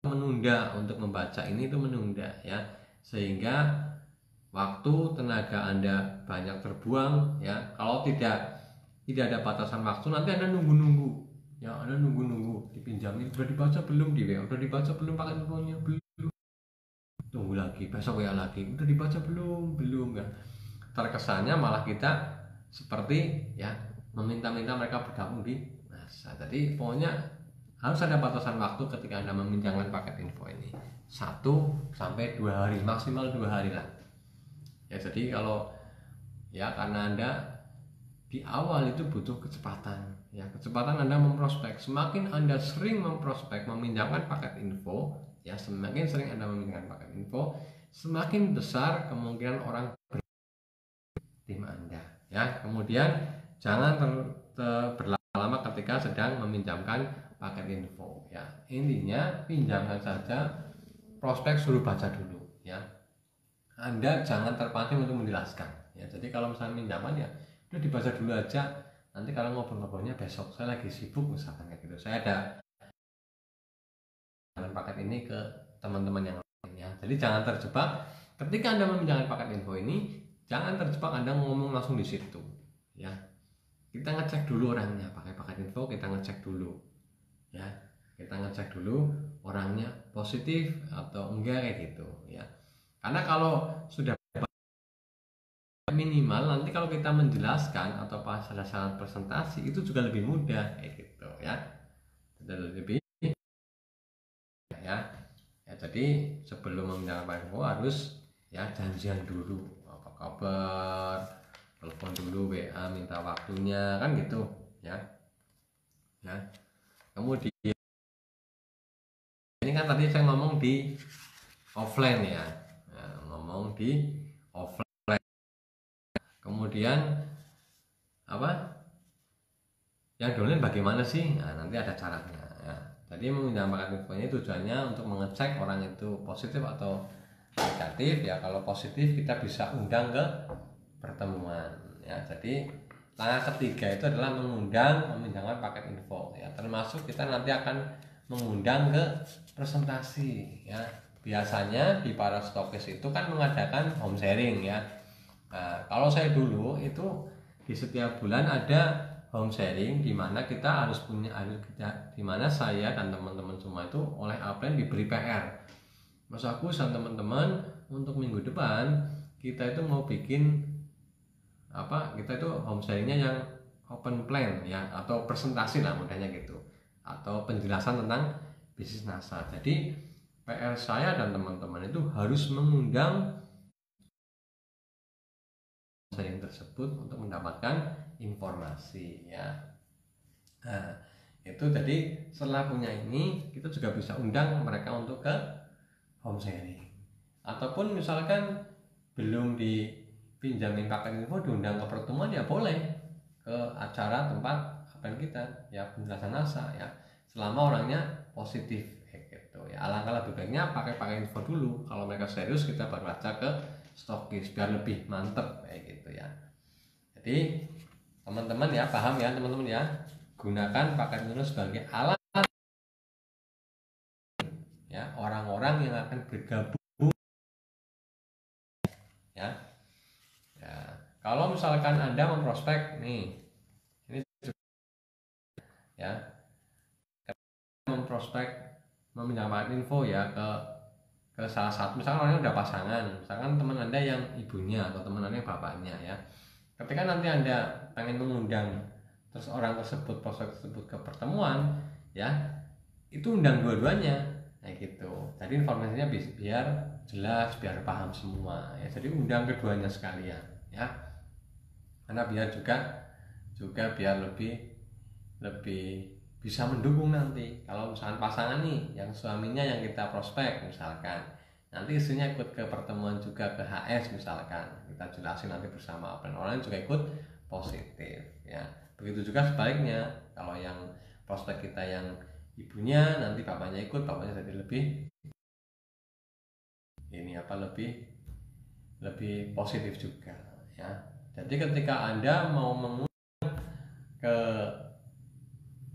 menunda untuk membaca ini itu menunda ya, sehingga waktu tenaga Anda banyak terbuang ya. Kalau tidak ada batasan waktu, nanti Anda nunggu ya, Anda nunggu dipinjamin, udah dibaca belum di WA, udah dibaca belum pakai teleponnya, belum, tunggu lagi besok WA lagi, udah dibaca belum ya. Terkesannya malah kita seperti ya meminta-minta mereka bergabung di NASA. Jadi pokoknya harus ada batasan waktu ketika Anda meminjamkan paket info ini, 1 sampai 2 hari, maksimal 2 hari lah ya. Jadi kalau ya karena Anda di awal itu butuh kecepatan ya, kecepatan Anda memprospek. Semakin Anda sering memprospek, meminjamkan paket info ya, semakin sering Anda meminjamkan paket info, semakin besar kemungkinan orang tim Anda ya. Kemudian jangan berlama-lama ketika sedang meminjamkan paket info ya. Intinya pinjamkan saja, prospek suruh baca dulu ya. Anda jangan terpancing untuk menjelaskan ya. Jadi kalau misalnya pinjaman ya udah dibaca dulu aja, nanti kalau ngobrol-ngobrolnya besok, saya lagi sibuk misalkan kayak gitu, saya ada paket ini ke teman-teman yang lain ya. Jadi jangan terjebak ketika Anda meminjamkan paket info ini, jangan terjebak Anda ngomong langsung di situ ya. Kita ngecek dulu orangnya, pakai paket info kita ngecek dulu ya, kita ngecek dulu orangnya positif atau enggak kayak gitu ya. Karena kalau sudah minimal, nanti kalau kita menjelaskan atau pas ada saat presentasi itu juga lebih mudah kayak gitu ya. Lebih ya. Ya jadi sebelum meminjamkan info harus ya janjian dulu, apa kabar, telepon dulu, WA minta waktunya kan gitu ya. Ya. Kemudian ini kan tadi saya ngomong di offline ya, ngomong di offline. Kemudian apa yang online bagaimana sih? Nah, nanti ada caranya ya. Jadi meminjamkan info ini tujuannya untuk mengecek orang itu positif atau negatif ya. Kalau positif kita bisa undang ke pertemuan ya. Jadi langkah ketiga itu adalah mengundang meminjamkan paket info ya. Termasuk kita nanti akan mengundang ke presentasi ya. Biasanya di para stokis itu kan mengadakan home sharing ya. Nah, kalau saya dulu itu di setiap bulan ada home sharing, di mana kita harus punya, di mana saya dan teman-teman semua itu oleh upline diberi PR. Mas Agus dan teman-teman, untuk minggu depan kita itu mau bikin apa? Kita itu home sharingnya yang open plan ya, atau presentasi lah mudahnya gitu, atau penjelasan tentang bisnis NASA. Jadi PR saya dan teman-teman itu harus mengundang sharing tersebut untuk mendapatkan informasi ya. Nah, itu jadi setelah punya ini kita juga bisa undang mereka untuk ke home sharing, ataupun misalkan belum dipinjamin paket info diundang ke pertemuan ya boleh, ke acara tempat apa kita ya, penjelasan NASA ya, selama orangnya positif gitu ya. Alangkah lebih baiknya pakai info dulu, kalau mereka serius kita baru aja ke stokis biar lebih mantep kayak gitu ya. Jadi teman-teman ya paham ya teman-teman ya, gunakan paket info sebagai alat ya orang-orang yang akan bergabung ya. Ya, kalau misalkan Anda memprospek nih, ini ya, memprospek meminjamkan info ya ke salah satu, misalkan orangnya udah pasangan, misalkan teman Anda yang ibunya atau teman Anda yang bapaknya ya. Ketika nanti Anda pengen mengundang terus orang tersebut, prospek tersebut ke pertemuan ya, itu undang dua-duanya kayak gitu. Jadi informasinya biar jelas, biar paham semua ya. Jadi undang keduanya sekalian ya, karena biar juga biar lebih bisa mendukung nanti. Kalau misalkan pasangan nih yang suaminya yang kita prospek misalkan, nanti istrinya ikut ke pertemuan juga ke HS misalkan, kita jelasin nanti bersama, dan orang juga ikut positif ya. Begitu juga sebaliknya, kalau yang prospek kita yang ibunya nanti bapaknya ikut, bapaknya jadi lebih lebih positif juga ya. Jadi ketika Anda mau mengundang ke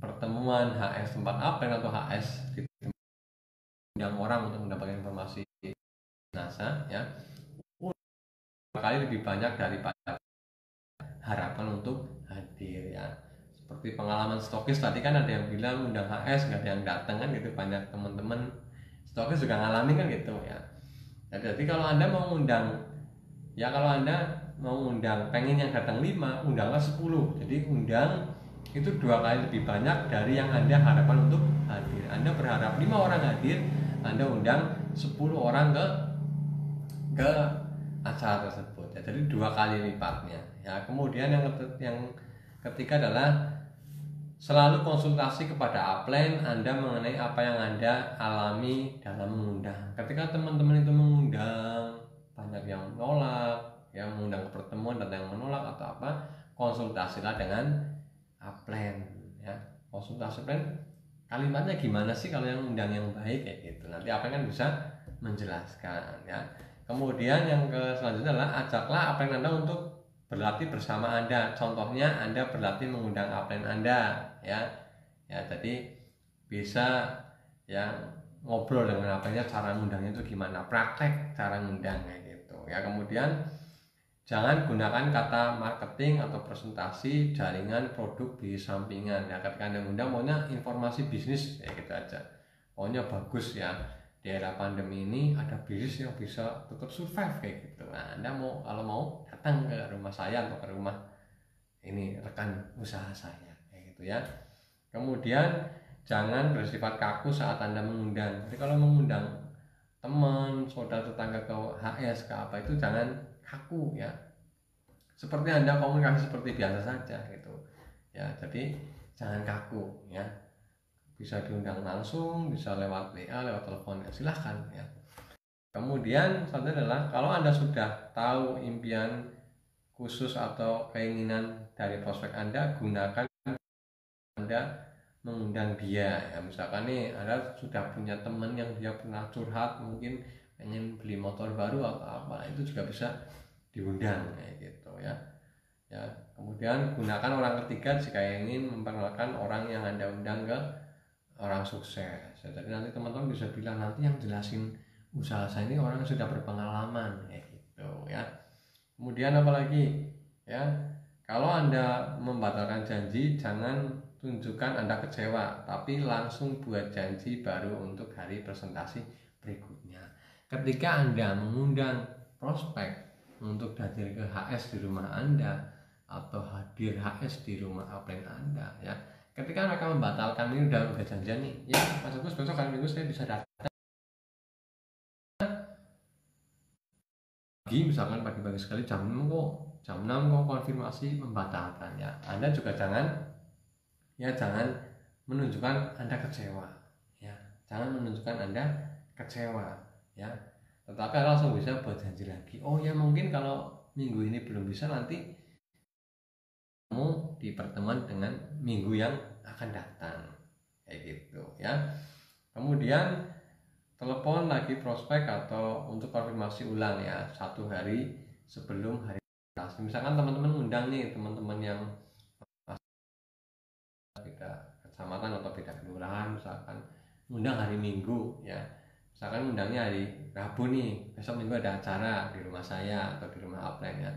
pertemuan HS tempat upline atau HS undang orang untuk mendapatkan informasi NASA ya, kali lebih banyak daripada harapan untuk hadir ya. Seperti pengalaman stokis tadi kan, ada yang bilang undang HS nggak ada yang datang kan gitu, banyak teman-teman stokis juga ngalamin kan gitu ya. Jadi kalau Anda mau undang ya, kalau Anda mau undang pengen yang datang 5, undanglah 10. Jadi undang itu 2 kali lebih banyak dari yang Anda harapkan untuk hadir. Anda berharap 5 orang hadir, Anda undang 10 orang ke acara tersebut ya. Jadi 2 kali lipatnya ya. Kemudian yang ketiga adalah selalu konsultasi kepada upline Anda mengenai apa yang Anda alami dalam mengundang. Ketika teman-teman itu mengundang, banyak yang menolak ya, mengundang ke pertemuan dan yang menolak atau apa, konsultasilah dengan upline ya. Konsultasi plan kalimatnya gimana sih kalau yang undang yang baik kayak gitu, nanti apa kan bisa menjelaskan ya. Kemudian yang selanjutnya adalah ajaklah upline Anda untuk berlatih bersama Anda. Contohnya Anda berlatih mengundang upline Anda ya. Ya, jadi bisa ya ngobrol dengan upline-nya, cara ngundangnya itu gimana, praktek cara ngundang kayak gitu ya. Kemudian jangan gunakan kata marketing atau presentasi jaringan produk di sampingan ya. Ketika Anda ngundang maunya informasi bisnis ya gitu aja, pokoknya bagus ya, di era pandemi ini ada bisnis yang bisa tetap survive kayak gitu. Nah, Anda kalau mau datang ke rumah saya atau ke rumah ini rekan usaha saya kayak gitu ya. Kemudian jangan bersifat kaku saat Anda mengundang. Jadi kalau mengundang teman, saudara, tetangga ke HS ke apa, itu jangan kaku ya, seperti Anda komunikasi seperti biasa saja gitu ya. Jadi jangan kaku ya, bisa diundang langsung, bisa lewat WA, lewat telepon ya, silahkan ya. Kemudian selanjutnya adalah kalau Anda sudah tahu impian khusus atau keinginan dari prospek Anda, gunakan Anda mengundang dia ya. Misalkan nih Anda sudah punya teman yang dia pernah curhat, mungkin pengen beli motor baru atau apa, itu juga bisa diundang kayak gitu ya. Ya, kemudian gunakan orang ketiga jika ingin memperkenalkan orang yang Anda undang ke orang sukses. Jadi nanti teman-teman bisa bilang, nanti yang jelasin usaha saya ini orang yang sudah berpengalaman kayak gitu ya. Kemudian apalagi ya, Kalau Anda membatalkan janji, jangan tunjukkan Anda kecewa, tapi langsung buat janji baru untuk hari presentasi berikutnya. Ketika Anda mengundang prospek untuk hadir ke HS di rumah Anda atau hadir HS di rumah upline Anda, ya. Ketika mereka membatalkan, ini udah janjian nih, ya Mas Agus besok hari Minggu saya bisa datang. Misalkan pagi-pagi sekali jam 6 kok konfirmasi membatalkan, ya Anda juga jangan menunjukkan Anda kecewa, ya jangan menunjukkan Anda kecewa, ya tetapi langsung bisa buat janji lagi. Oh ya, mungkin kalau minggu ini belum bisa, nanti kamu di pertemuan dengan minggu yang akan datang, kayak gitu ya. Kemudian telepon lagi prospek atau untuk konfirmasi ulang, ya 1 hari sebelum hari presentasi. Misalkan teman-teman undang nih teman-teman yang beda kecamatan atau beda kelurahan, misalkan undang hari Minggu, ya misalkan undangnya hari Rabu nih, besok Minggu ada acara di rumah saya atau di rumah upline, ya.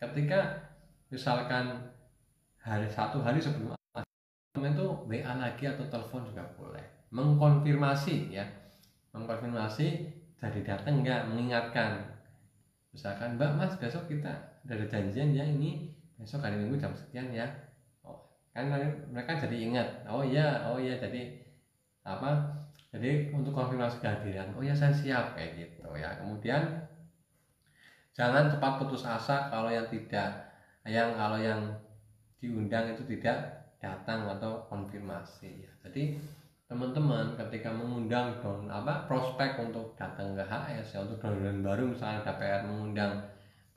Ketika misalkan hari 1 hari sebelum itu WA lagi atau telepon juga boleh, mengkonfirmasi, ya mengkonfirmasi jadi datang enggak, mengingatkan. Misalkan, Mbak, Mas, besok kita ada janjian ya, ini besok hari Minggu jam sekian ya. Oh, kan mereka jadi ingat. Oh iya, jadi apa? Jadi untuk konfirmasi kehadiran. Oh ya, saya siap, kayak gitu ya. Kemudian jangan cepat putus asa kalau yang diundang itu tidak datang atau konfirmasi, ya. Jadi teman-teman ketika mengundang prospek untuk datang ke HS, ya untuk downloadan baru, misalnya ada PR mengundang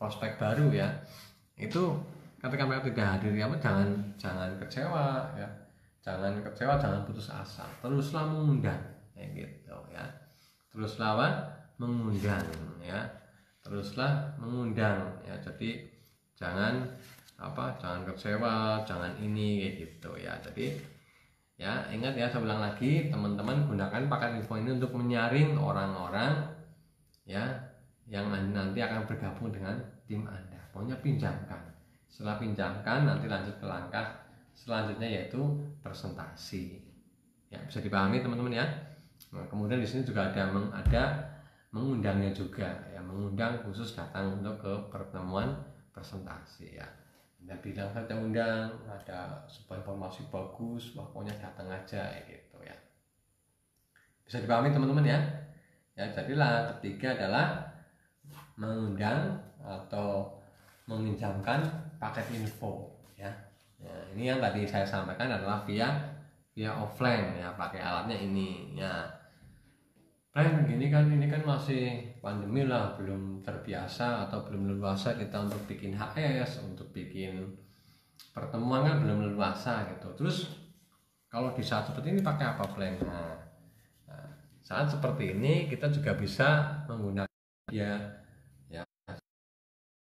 prospek baru, ya itu ketika mereka tidak hadir, ya jangan kecewa, ya jangan putus asa, teruslah mengundang, kayak gitu ya. Teruslah mengundang, ya jadi jangan kecewa, jangan ini, kayak gitu ya. Jadi ya ingat ya, saya ulang lagi, teman-teman gunakan paket info ini untuk menyaring orang-orang, ya yang nanti akan bergabung dengan tim Anda. Pokoknya pinjamkan. Setelah pinjamkan, nanti lanjut ke langkah selanjutnya, yaitu presentasi. Ya bisa dipahami teman-teman ya. Nah, kemudian di sini juga ada mengundangnya juga, ya mengundang khusus datang untuk ke pertemuan presentasi, ya. Anda bilang saja undang, ada sebuah informasi bagus, pokoknya datang aja, gitu ya. Bisa dipahami teman-teman ya. Ya, jadilah ketiga adalah mengundang atau meminjamkan paket info, ya. Nah, ini yang tadi saya sampaikan adalah via offline, ya pakai alatnya ini, ya. Ini kan masih pandemi lah, belum terbiasa atau belum leluasa kita untuk bikin HS, untuk bikin pertemuan kan belum leluasa gitu. Terus kalau di saat seperti ini pakai apa plan? Nah, saat seperti ini kita juga bisa menggunakan ya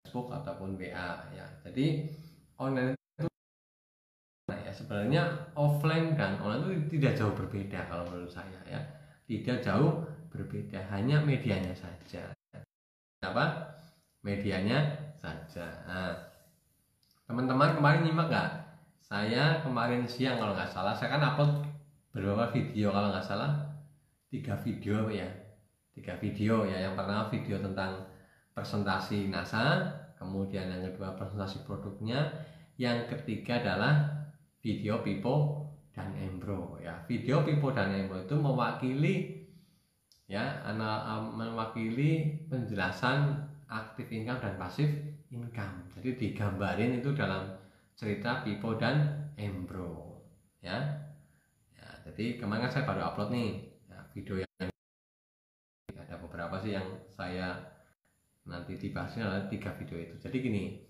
Facebook ataupun WA, ya. Jadi online itu, nah ya sebenarnya offline dan online itu tidak jauh berbeda kalau menurut saya, ya. Tidak jauh berbeda, hanya medianya saja. Medianya saja. Nah, teman-teman kemarin nyimak nggak? Saya kemarin siang kalau nggak salah, saya kan upload beberapa video, kalau nggak salah 3 video, ya. 3 video, ya. Yang pertama video tentang presentasi NASA, kemudian yang kedua presentasi produknya, yang ketiga adalah video Pipo dan Embro, ya. Video Pipo dan Embro itu mewakili penjelasan aktif income dan pasif income. Jadi digambarin itu dalam cerita Pipo dan Embro, ya. Jadi kemarin saya baru upload nih, ya, video yang ada beberapa sih yang saya nanti dibahasnya adalah 3 video itu. Jadi gini,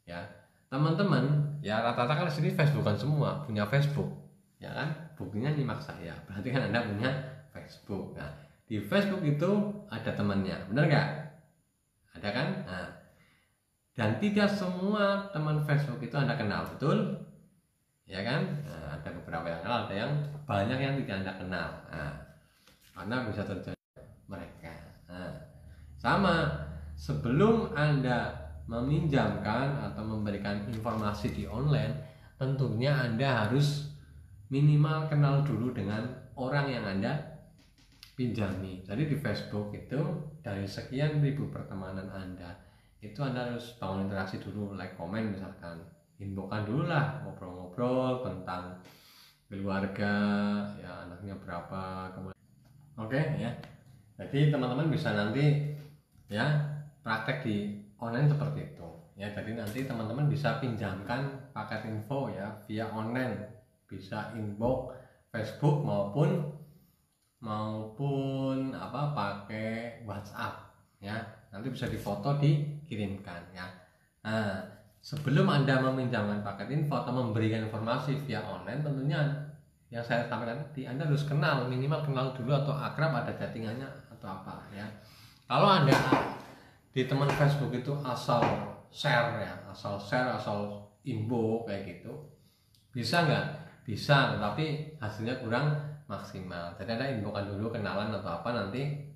ya teman-teman, ya rata-rata kan di sini Facebookan semua, punya Facebook, ya kan? Buktinya nyimak saya, berarti kan Anda punya Facebook. Nah, di Facebook itu ada temannya, benar nggak? Ada kan? Nah, dan tidak semua teman Facebook itu Anda kenal, betul? Ya kan? Nah, ada beberapa yang kenal, ada yang banyak yang tidak Anda kenal. Nah, karena bisa terjadi mereka. Nah, sama sebelum Anda meminjamkan atau memberikan informasi di online, tentunya Anda harus minimal kenal dulu dengan orang yang Anda pinjami. Jadi di Facebook itu dari sekian ribu pertemanan Anda, itu Anda harus bangun interaksi dulu, like, komen misalkan, inboxkan dulu lah, ngobrol-ngobrol tentang keluarga, ya anaknya berapa, kemudian oke ya. Jadi teman-teman bisa nanti ya praktek di online seperti itu ya. Jadi nanti teman-teman bisa pinjamkan paket info ya via online, bisa inbox Facebook maupun pakai WhatsApp ya. Nanti bisa difoto dikirimkan ya. Nah, sebelum Anda meminjamkan paket info atau memberikan informasi via online, tentunya yang saya sampaikan tadi, Anda harus kenal, minimal kenal dulu atau akrab, ada chattingannya atau apa ya. Kalau Anda di teman Facebook itu asal share, asal inbox kayak gitu, bisa nggak? Bisa, tetapi hasilnya kurang maksimal. Jadi Anda inboxkan dulu, kenalan atau apa, nanti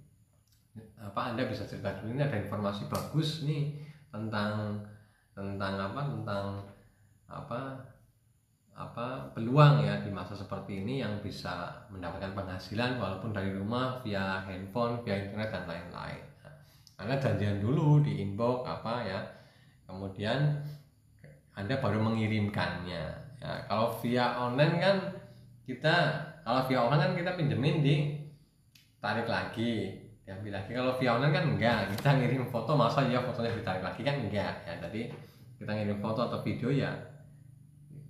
Anda bisa cerita dulu, ini ada informasi bagus nih tentang peluang ya di masa seperti ini yang bisa mendapatkan penghasilan walaupun dari rumah, via handphone, via internet dan lain-lain. Anda janjian dulu di inbox ya, kemudian Anda baru mengirimkannya ya. Kalau via online kan kita pinjemin ditarik lagi, diambil lagi. Kalau via online kan enggak, kita ngirim foto, masa ya fotonya ditarik lagi kan enggak ya. Jadi kita ngirim foto atau video ya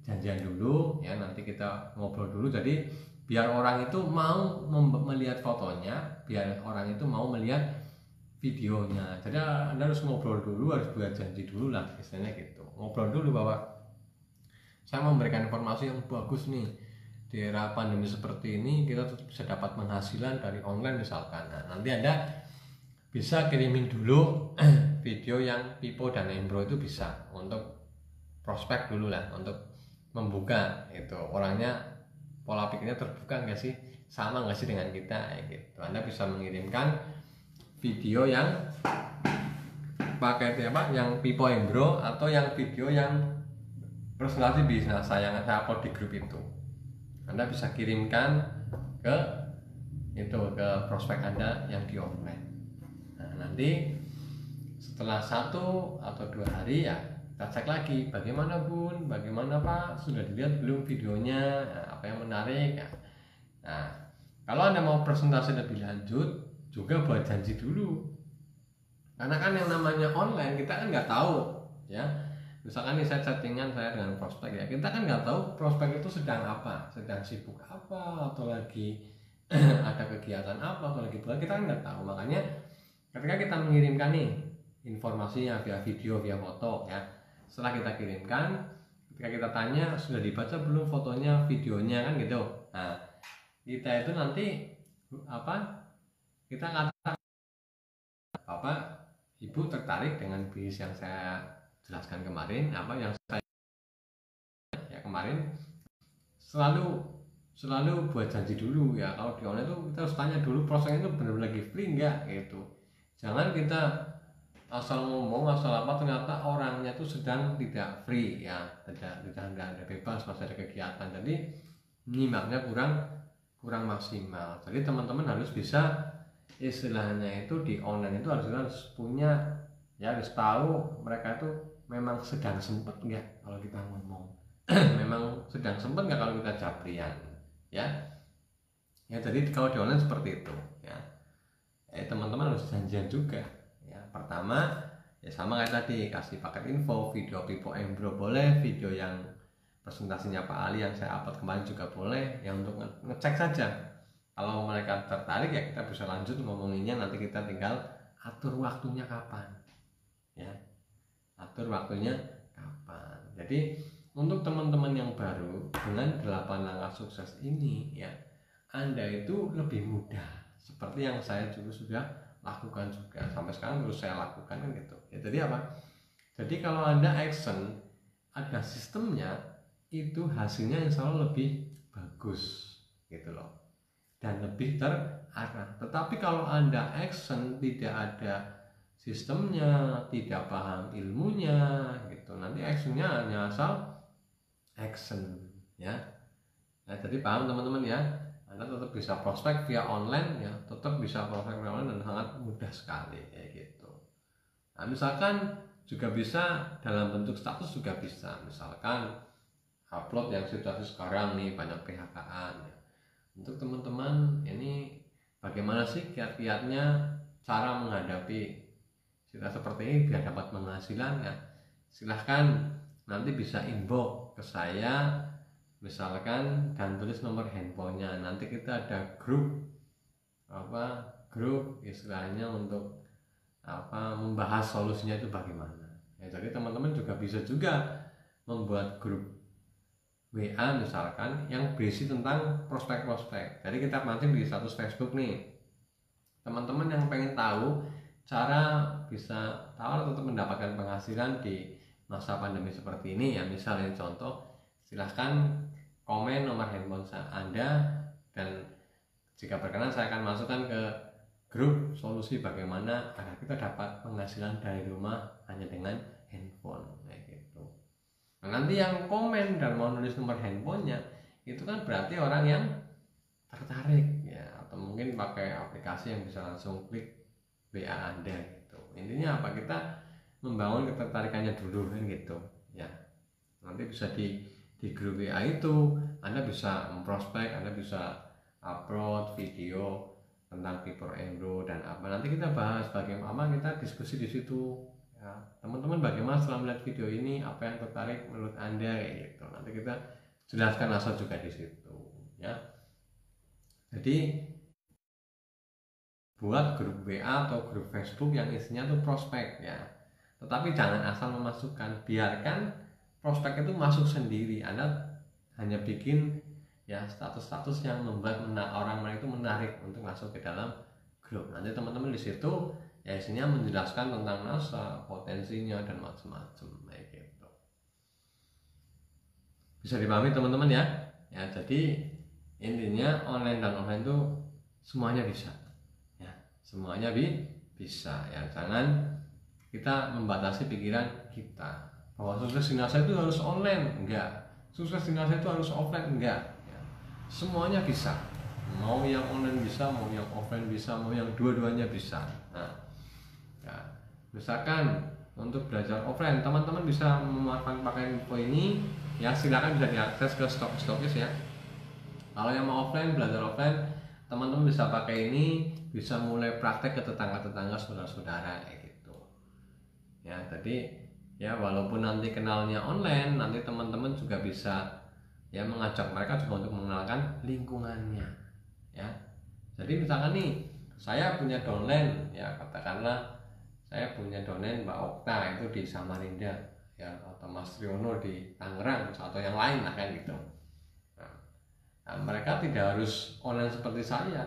janjian dulu ya, nanti kita ngobrol dulu. Jadi biar orang itu mau melihat fotonya, biar orang itu mau melihat videonya. Jadi Anda harus ngobrol dulu, harus buat janji dulu lah, istilahnya gitu. Ngobrol dulu bahwa saya memberikan informasi yang bagus nih, di era pandemi seperti ini kita tetap bisa dapat penghasilan dari online misalkan. Nah, nanti Anda bisa kirimin dulu video yang Pipo dan Embro itu, bisa untuk prospek dulu lah, untuk membuka itu orangnya, pola pikirnya terbuka nggak sih, sama nggak sih dengan kita gitu. Anda bisa mengirimkan video yang pakai yang Pipo Embro atau yang video yang presentasi bisnis saya upload di grup itu. Anda bisa kirimkan ke prospek Anda yang di online. Nah, nanti setelah 1 atau 2 hari ya kita cek lagi, bagaimana Bun, bagaimana Pak, sudah dilihat belum videonya, nah, apa yang menarik ya. Nah, kalau Anda mau presentasi lebih lanjut juga buat janji dulu, karena kan yang namanya online kita kan nggak tahu ya. Misalkan nih saya chattingan saya dengan prospek ya, kita kan nggak tahu prospek itu sedang apa, sedang sibuk apa, atau lagi ada kegiatan apa, atau lagi bulan, kita kan nggak tahu. Makanya ketika kita mengirimkan nih informasinya via video, via foto ya, setelah kita kirimkan, ketika kita tanya sudah dibaca belum fotonya, videonya kan gitu. Nah, kita itu nanti kita kata Ibu tertarik dengan bisnis yang saya jelaskan kemarin, yang saya ya kemarin, selalu buat janji dulu ya. Kalau di online itu kita harus tanya dulu prosesnya itu benar-benar lagi free enggak gitu. Jangan kita asal ngomong asal ternyata orangnya itu sedang tidak free ya, tidak ada bebas, masih ada kegiatan, jadi nyimaknya kurang maksimal. Jadi teman-teman harus bisa, istilahnya itu di online itu harus punya ya, harus tahu mereka itu memang sedang sempat enggak kalau kita ngomong memang sedang sempat nggak kalau kita jabrian ya. Jadi kalau di online seperti itu ya, teman-teman harus janjian juga ya. Pertama ya sama kayak tadi, kasih paket info, video Pipo Embro boleh, video yang presentasinya Pak Ali yang saya upload kemarin juga boleh ya, untuk ngecek saja. Kalau mereka tertarik ya kita bisa lanjut ngomonginnya, nanti kita tinggal atur waktunya kapan ya, atur waktunya kapan. Jadi untuk teman-teman yang baru dengan 8 langkah sukses ini ya, Anda itu lebih mudah, seperti yang saya dulu sudah lakukan juga, sampai sekarang terus saya lakukan kan gitu ya. Jadi apa? Jadi kalau Anda action, ada sistemnya, itu hasilnya insya Allah lebih bagus gitu loh, dan lebih terarah. Tetapi kalau Anda action tidak ada sistemnya, tidak paham ilmunya gitu. Nanti actionnya hanya asal action ya. Nah, jadi paham teman-teman ya. Anda tetap bisa prospek via online ya, tetap bisa prospek via online dan sangat mudah sekali kayak gitu. Nah, misalkan juga bisa dalam bentuk status juga bisa. Misalkan upload yang situasi sekarang nih banyak PHK-an ya. Untuk teman-teman ini bagaimana sih kiat-kiatnya cara menghadapi situasi seperti ini biar dapat penghasilan ya. Silahkan nanti bisa inbox ke saya misalkan dan tulis nomor handphonenya. Nanti kita ada grup grup istilahnya untuk membahas solusinya itu bagaimana ya. Jadi teman-teman juga bisa juga membuat grup WA misalkan yang berisi tentang prospek-prospek. Jadi kita mancing di status Facebook nih, teman-teman yang pengen tahu cara bisa tahu atau mendapatkan penghasilan di masa pandemi seperti ini ya. Misalnya contoh, silahkan komen nomor handphone Anda dan jika berkenan saya akan masukkan ke grup solusi bagaimana agar kita dapat penghasilan dari rumah hanya dengan handphone kayak gitu. Nah, nanti yang komen dan mau nulis nomor handphonenya itu kan berarti orang yang tertarik ya, atau mungkin pakai aplikasi yang bisa langsung klik WA Anda gitu. Intinya apa, kita membangun ketertarikannya dulu kan gitu ya. Nanti bisa di grup WA itu Anda bisa memprospek, Anda bisa upload video tentang Fiber Euro dan apa. Nanti kita bahas bagaimana, kita diskusi di situ ya. Teman-teman bagaimana setelah melihat video ini, apa yang tertarik menurut Anda kayak gitu. Nanti kita jelaskan asal juga di situ ya. Jadi buat grup WA atau grup Facebook yang isinya tuh prospek ya. Tetapi jangan asal memasukkan, biarkan prospek itu masuk sendiri. Anda hanya bikin ya status-status yang membuat orang itu menarik untuk masuk ke dalam grup. Nanti teman-teman di situ ya isinya menjelaskan tentang NASA, potensinya dan macam-macam kayak gitu. Bisa dipahami teman-teman ya. Ya, jadi intinya online dan offline itu semuanya bisa. Ya, semuanya bisa ya. Jangan kita membatasi pikiran kita bahwa sukses di NASA itu harus online, enggak. Sukses di NASA itu harus offline, enggak ya. Semuanya bisa, mau yang online bisa, mau yang offline bisa, mau yang dua-duanya bisa. Nah ya, misalkan untuk belajar offline teman-teman bisa memanfaatkan pakai info ini ya, silakan bisa diakses ke Stokis ya. Kalau yang mau offline, belajar offline, teman-teman bisa pakai ini, bisa mulai praktek ke tetangga-tetangga, saudara-saudara kayak gitu ya. Jadi ya walaupun nanti kenalnya online, nanti teman-teman juga bisa ya mengajak mereka juga untuk mengenalkan lingkungannya ya. Jadi misalkan nih saya punya downline ya, katakanlah saya punya downline Mbak Okta itu di Samarinda ya, atau Mas Riono di Tangerang atau yang lain lah kan gitu. Nah, mereka tidak harus online seperti saya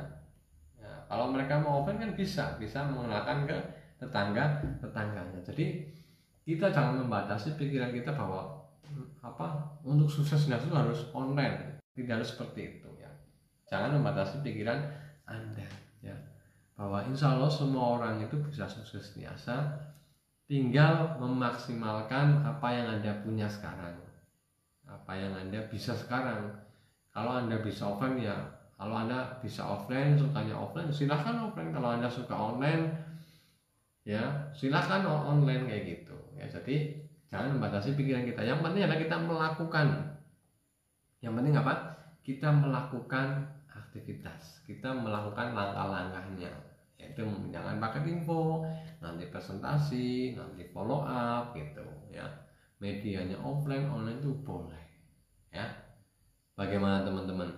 ya. Kalau mereka mau offline kan bisa mengenalkan ke tetangganya. Jadi kita jangan membatasi pikiran kita bahwa untuk sukses itu harus online, tidak harus seperti itu ya. Jangan membatasi pikiran Anda ya, bahwa insya Allah semua orang itu bisa sukses biasa, tinggal memaksimalkan apa yang Anda punya sekarang, apa yang Anda bisa sekarang. Kalau Anda bisa offline ya, kalau Anda bisa offline, sukanya offline, silahkan offline. Kalau Anda suka online ya silahkan online kayak gitu ya. Jadi jangan membatasi pikiran kita. Yang penting adalah kita melakukan. Yang penting apa? Kita melakukan aktivitas, kita melakukan langkah-langkahnya, yaitu meminjamkan paket info, nanti presentasi, nanti follow up gitu ya. Medianya offline, online itu boleh ya. Bagaimana teman-teman?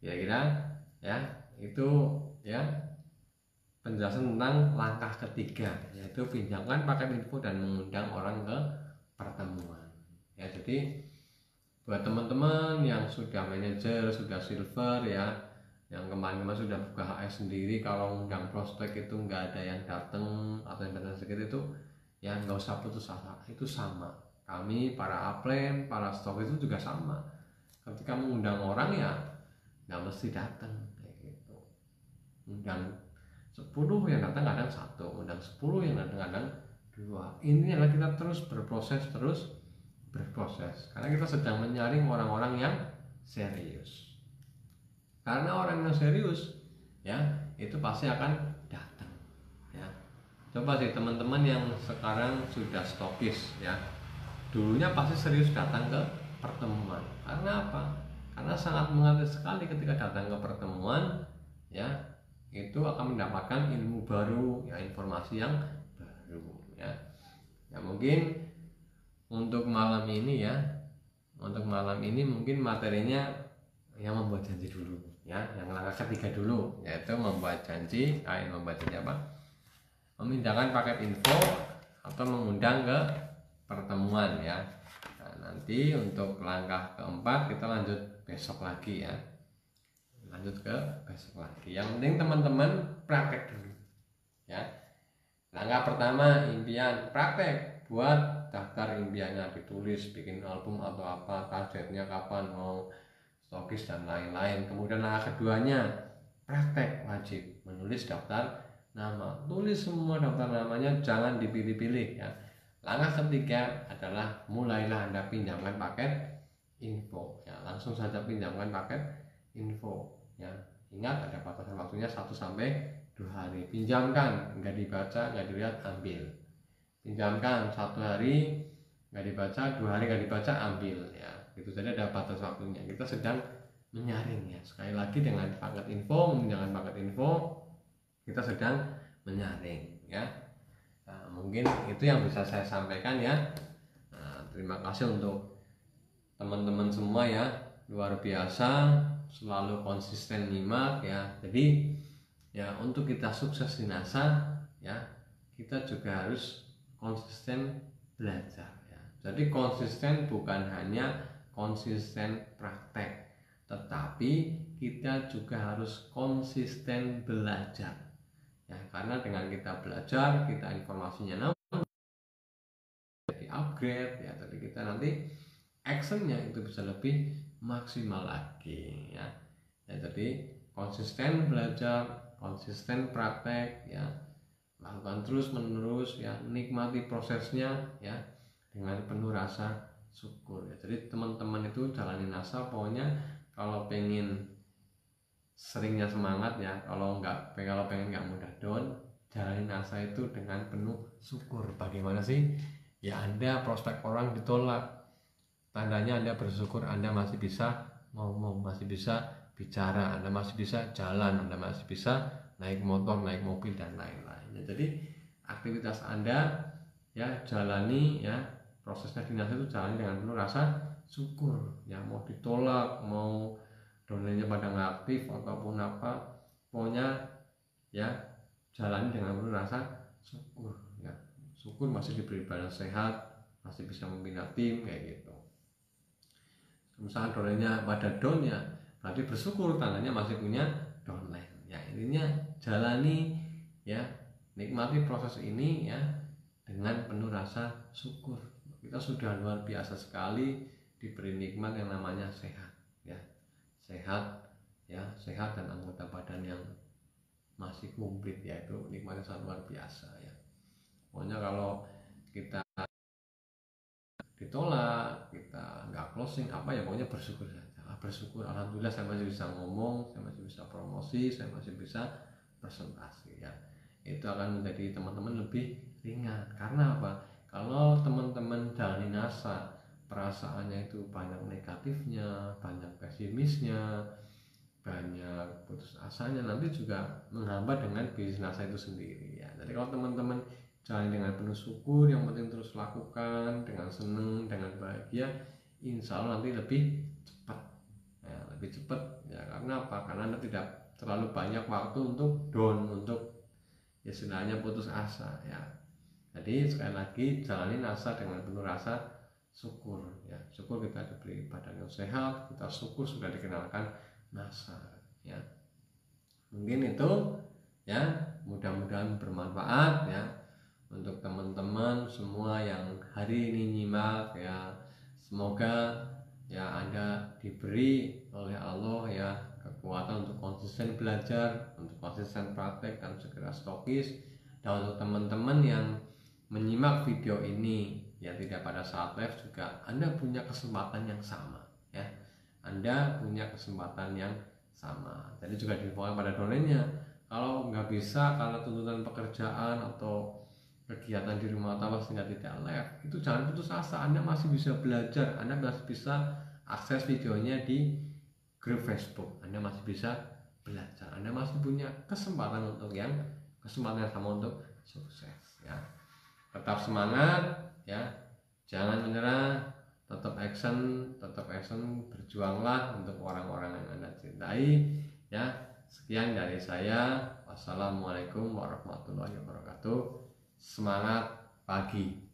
Kira-kira ya itu ya penjelasan tentang langkah ketiga, yaitu pinjamkan paket info dan mengundang orang ke pertemuan ya. Jadi buat teman-teman yang sudah manajer, sudah silver ya, yang kemarin-kemarin sudah buka HS sendiri, kalau undang prospek itu nggak ada yang datang atau yang datang sedikit itu ya nggak usah putus asa. Itu sama, kami para upline, para stok itu juga sama. Ketika mengundang orang ya nggak mesti datang kayak gitu. Undang 10 yang datang kadang 1, undang 10 yang datang kadang 2. Ini adalah kita terus berproses karena kita sedang menyaring orang-orang yang serius. Karena orang yang serius ya itu pasti akan datang ya. Coba sih teman-teman yang sekarang sudah stokis ya, dulunya pasti serius datang ke pertemuan. Karena apa? Karena sangat mengerti sekali ketika datang ke pertemuan ya, itu akan mendapatkan ilmu baru ya, informasi yang baru ya. Ya mungkin untuk malam ini mungkin materinya yang membuat janji dulu ya, yang langkah ketiga dulu, yaitu membuat janji. Membuat janji apa? Memindahkan paket info atau mengundang ke pertemuan ya. Nah, nanti untuk langkah keempat kita lanjut besok lagi ya. Yang penting teman-teman praktek dulu ya. Langkah pertama, impian, praktek, buat daftar impiannya, ditulis, bikin album atau apa, targetnya kapan, mau stokis dan lain-lain. Kemudian langkah keduanya, praktek, wajib menulis daftar nama, tulis semua daftar namanya, jangan dipilih-pilih ya. Langkah ketiga adalah mulailah Anda pinjamkan paket info ya, langsung saja pinjamkan paket info ya. Ingat ada batasan waktunya 1 sampai 2 hari. Pinjamkan, nggak dibaca, nggak dilihat, ambil. Pinjamkan 1 hari nggak dibaca, 2 hari nggak dibaca, ambil ya. Itu saja ada batas waktunya. Kita sedang menyaring ya. Sekali lagi dengan paket info, dengan paket info kita sedang menyaring ya. Nah, mungkin itu yang bisa saya sampaikan ya. Nah, terima kasih untuk teman-teman semua ya, luar biasa, selalu konsisten nyimak ya. Jadi ya untuk kita sukses di NASA ya, kita juga harus konsisten belajar ya. Jadi konsisten bukan hanya konsisten praktek, tetapi kita juga harus konsisten belajar ya. Karena dengan kita belajar, kita informasinya jadi upgrade ya. Jadi kita nanti actionnya itu bisa lebih maksimal lagi ya. Jadi konsisten belajar, konsisten praktek ya, lakukan terus menerus ya, nikmati prosesnya ya dengan penuh rasa syukur ya. Jadi teman-teman itu jalani NASA, pokoknya kalau pengen seringnya semangat ya, kalau pengen nggak mudah down, jalani NASA itu dengan penuh syukur. Bagaimana sih ya? Anda prospek orang ditolak, tandanya Anda bersyukur, Anda masih bisa ngomong, masih bisa bicara, Anda masih bisa jalan, Anda masih bisa naik motor, naik mobil dan lain-lain. Jadi aktivitas Anda ya jalani ya, prosesnya di NASA itu jalani dengan penuh rasa syukur ya. Mau ditolak, mau donornya pada nggak aktif ataupun apa, pokoknya ya jalani dengan penuh rasa syukur ya. Syukur masih diberi badan sehat, masih bisa membina tim kayak gitu. Misalnya downline-nya pada down ya, berarti bersyukur, tandanya masih punya downline ya. Intinya jalani ya, nikmati proses ini ya dengan penuh rasa syukur. Kita sudah luar biasa sekali diberi nikmat yang namanya sehat ya. Sehat dan anggota badan yang masih komplit ya, itu nikmatnya sangat luar biasa ya. Pokoknya kalau kita ditolak, kita nggak closing apa ya, pokoknya bersyukur saja. Bersyukur, alhamdulillah saya masih bisa ngomong, saya masih bisa promosi, saya masih bisa presentasi ya. Itu akan menjadi teman-teman lebih ringan. Karena apa? Kalau teman-teman jalani NASA, perasaannya itu banyak negatifnya, banyak pesimisnya, banyak putus asanya, nanti juga menghambat dengan bisnis NASA itu sendiri ya. Jadi kalau teman-teman jalani dengan penuh syukur, yang penting terus lakukan dengan senang, dengan bahagia, insya Allah nanti lebih cepat ya. Karena apa? Karena Anda tidak terlalu banyak waktu untuk down, untuk ya istilahnya putus asa ya. Jadi sekali lagi jalani NASA dengan penuh rasa syukur ya. Syukur kita diberi badan yang sehat, kita syukur sudah dikenalkan NASA ya. Mungkin itu ya, mudah-mudahan bermanfaat ya untuk teman-teman semua yang hari ini nyimak ya. Semoga ya Anda diberi oleh Allah ya kekuatan kekuatan untuk konsisten belajar, untuk konsisten praktek dan segera stokis. Dan untuk teman-teman yang menyimak video ini yang tidak pada saat live juga, Anda punya kesempatan yang sama ya. Anda punya kesempatan yang sama. Jadi juga diinfokan pada domainnya, kalau nggak bisa karena tuntutan pekerjaan atau kegiatan di rumah atau sehingga tidak live, itu jangan putus asa. Anda masih bisa belajar, Anda masih bisa akses videonya di grup Facebook, Anda masih bisa belajar, Anda masih punya kesempatan yang sama untuk sukses ya. Tetap semangat ya, jangan menyerah, tetap action, berjuanglah untuk orang-orang yang Anda cintai ya. Sekian dari saya, wassalamualaikum warahmatullahi wabarakatuh. Semangat pagi.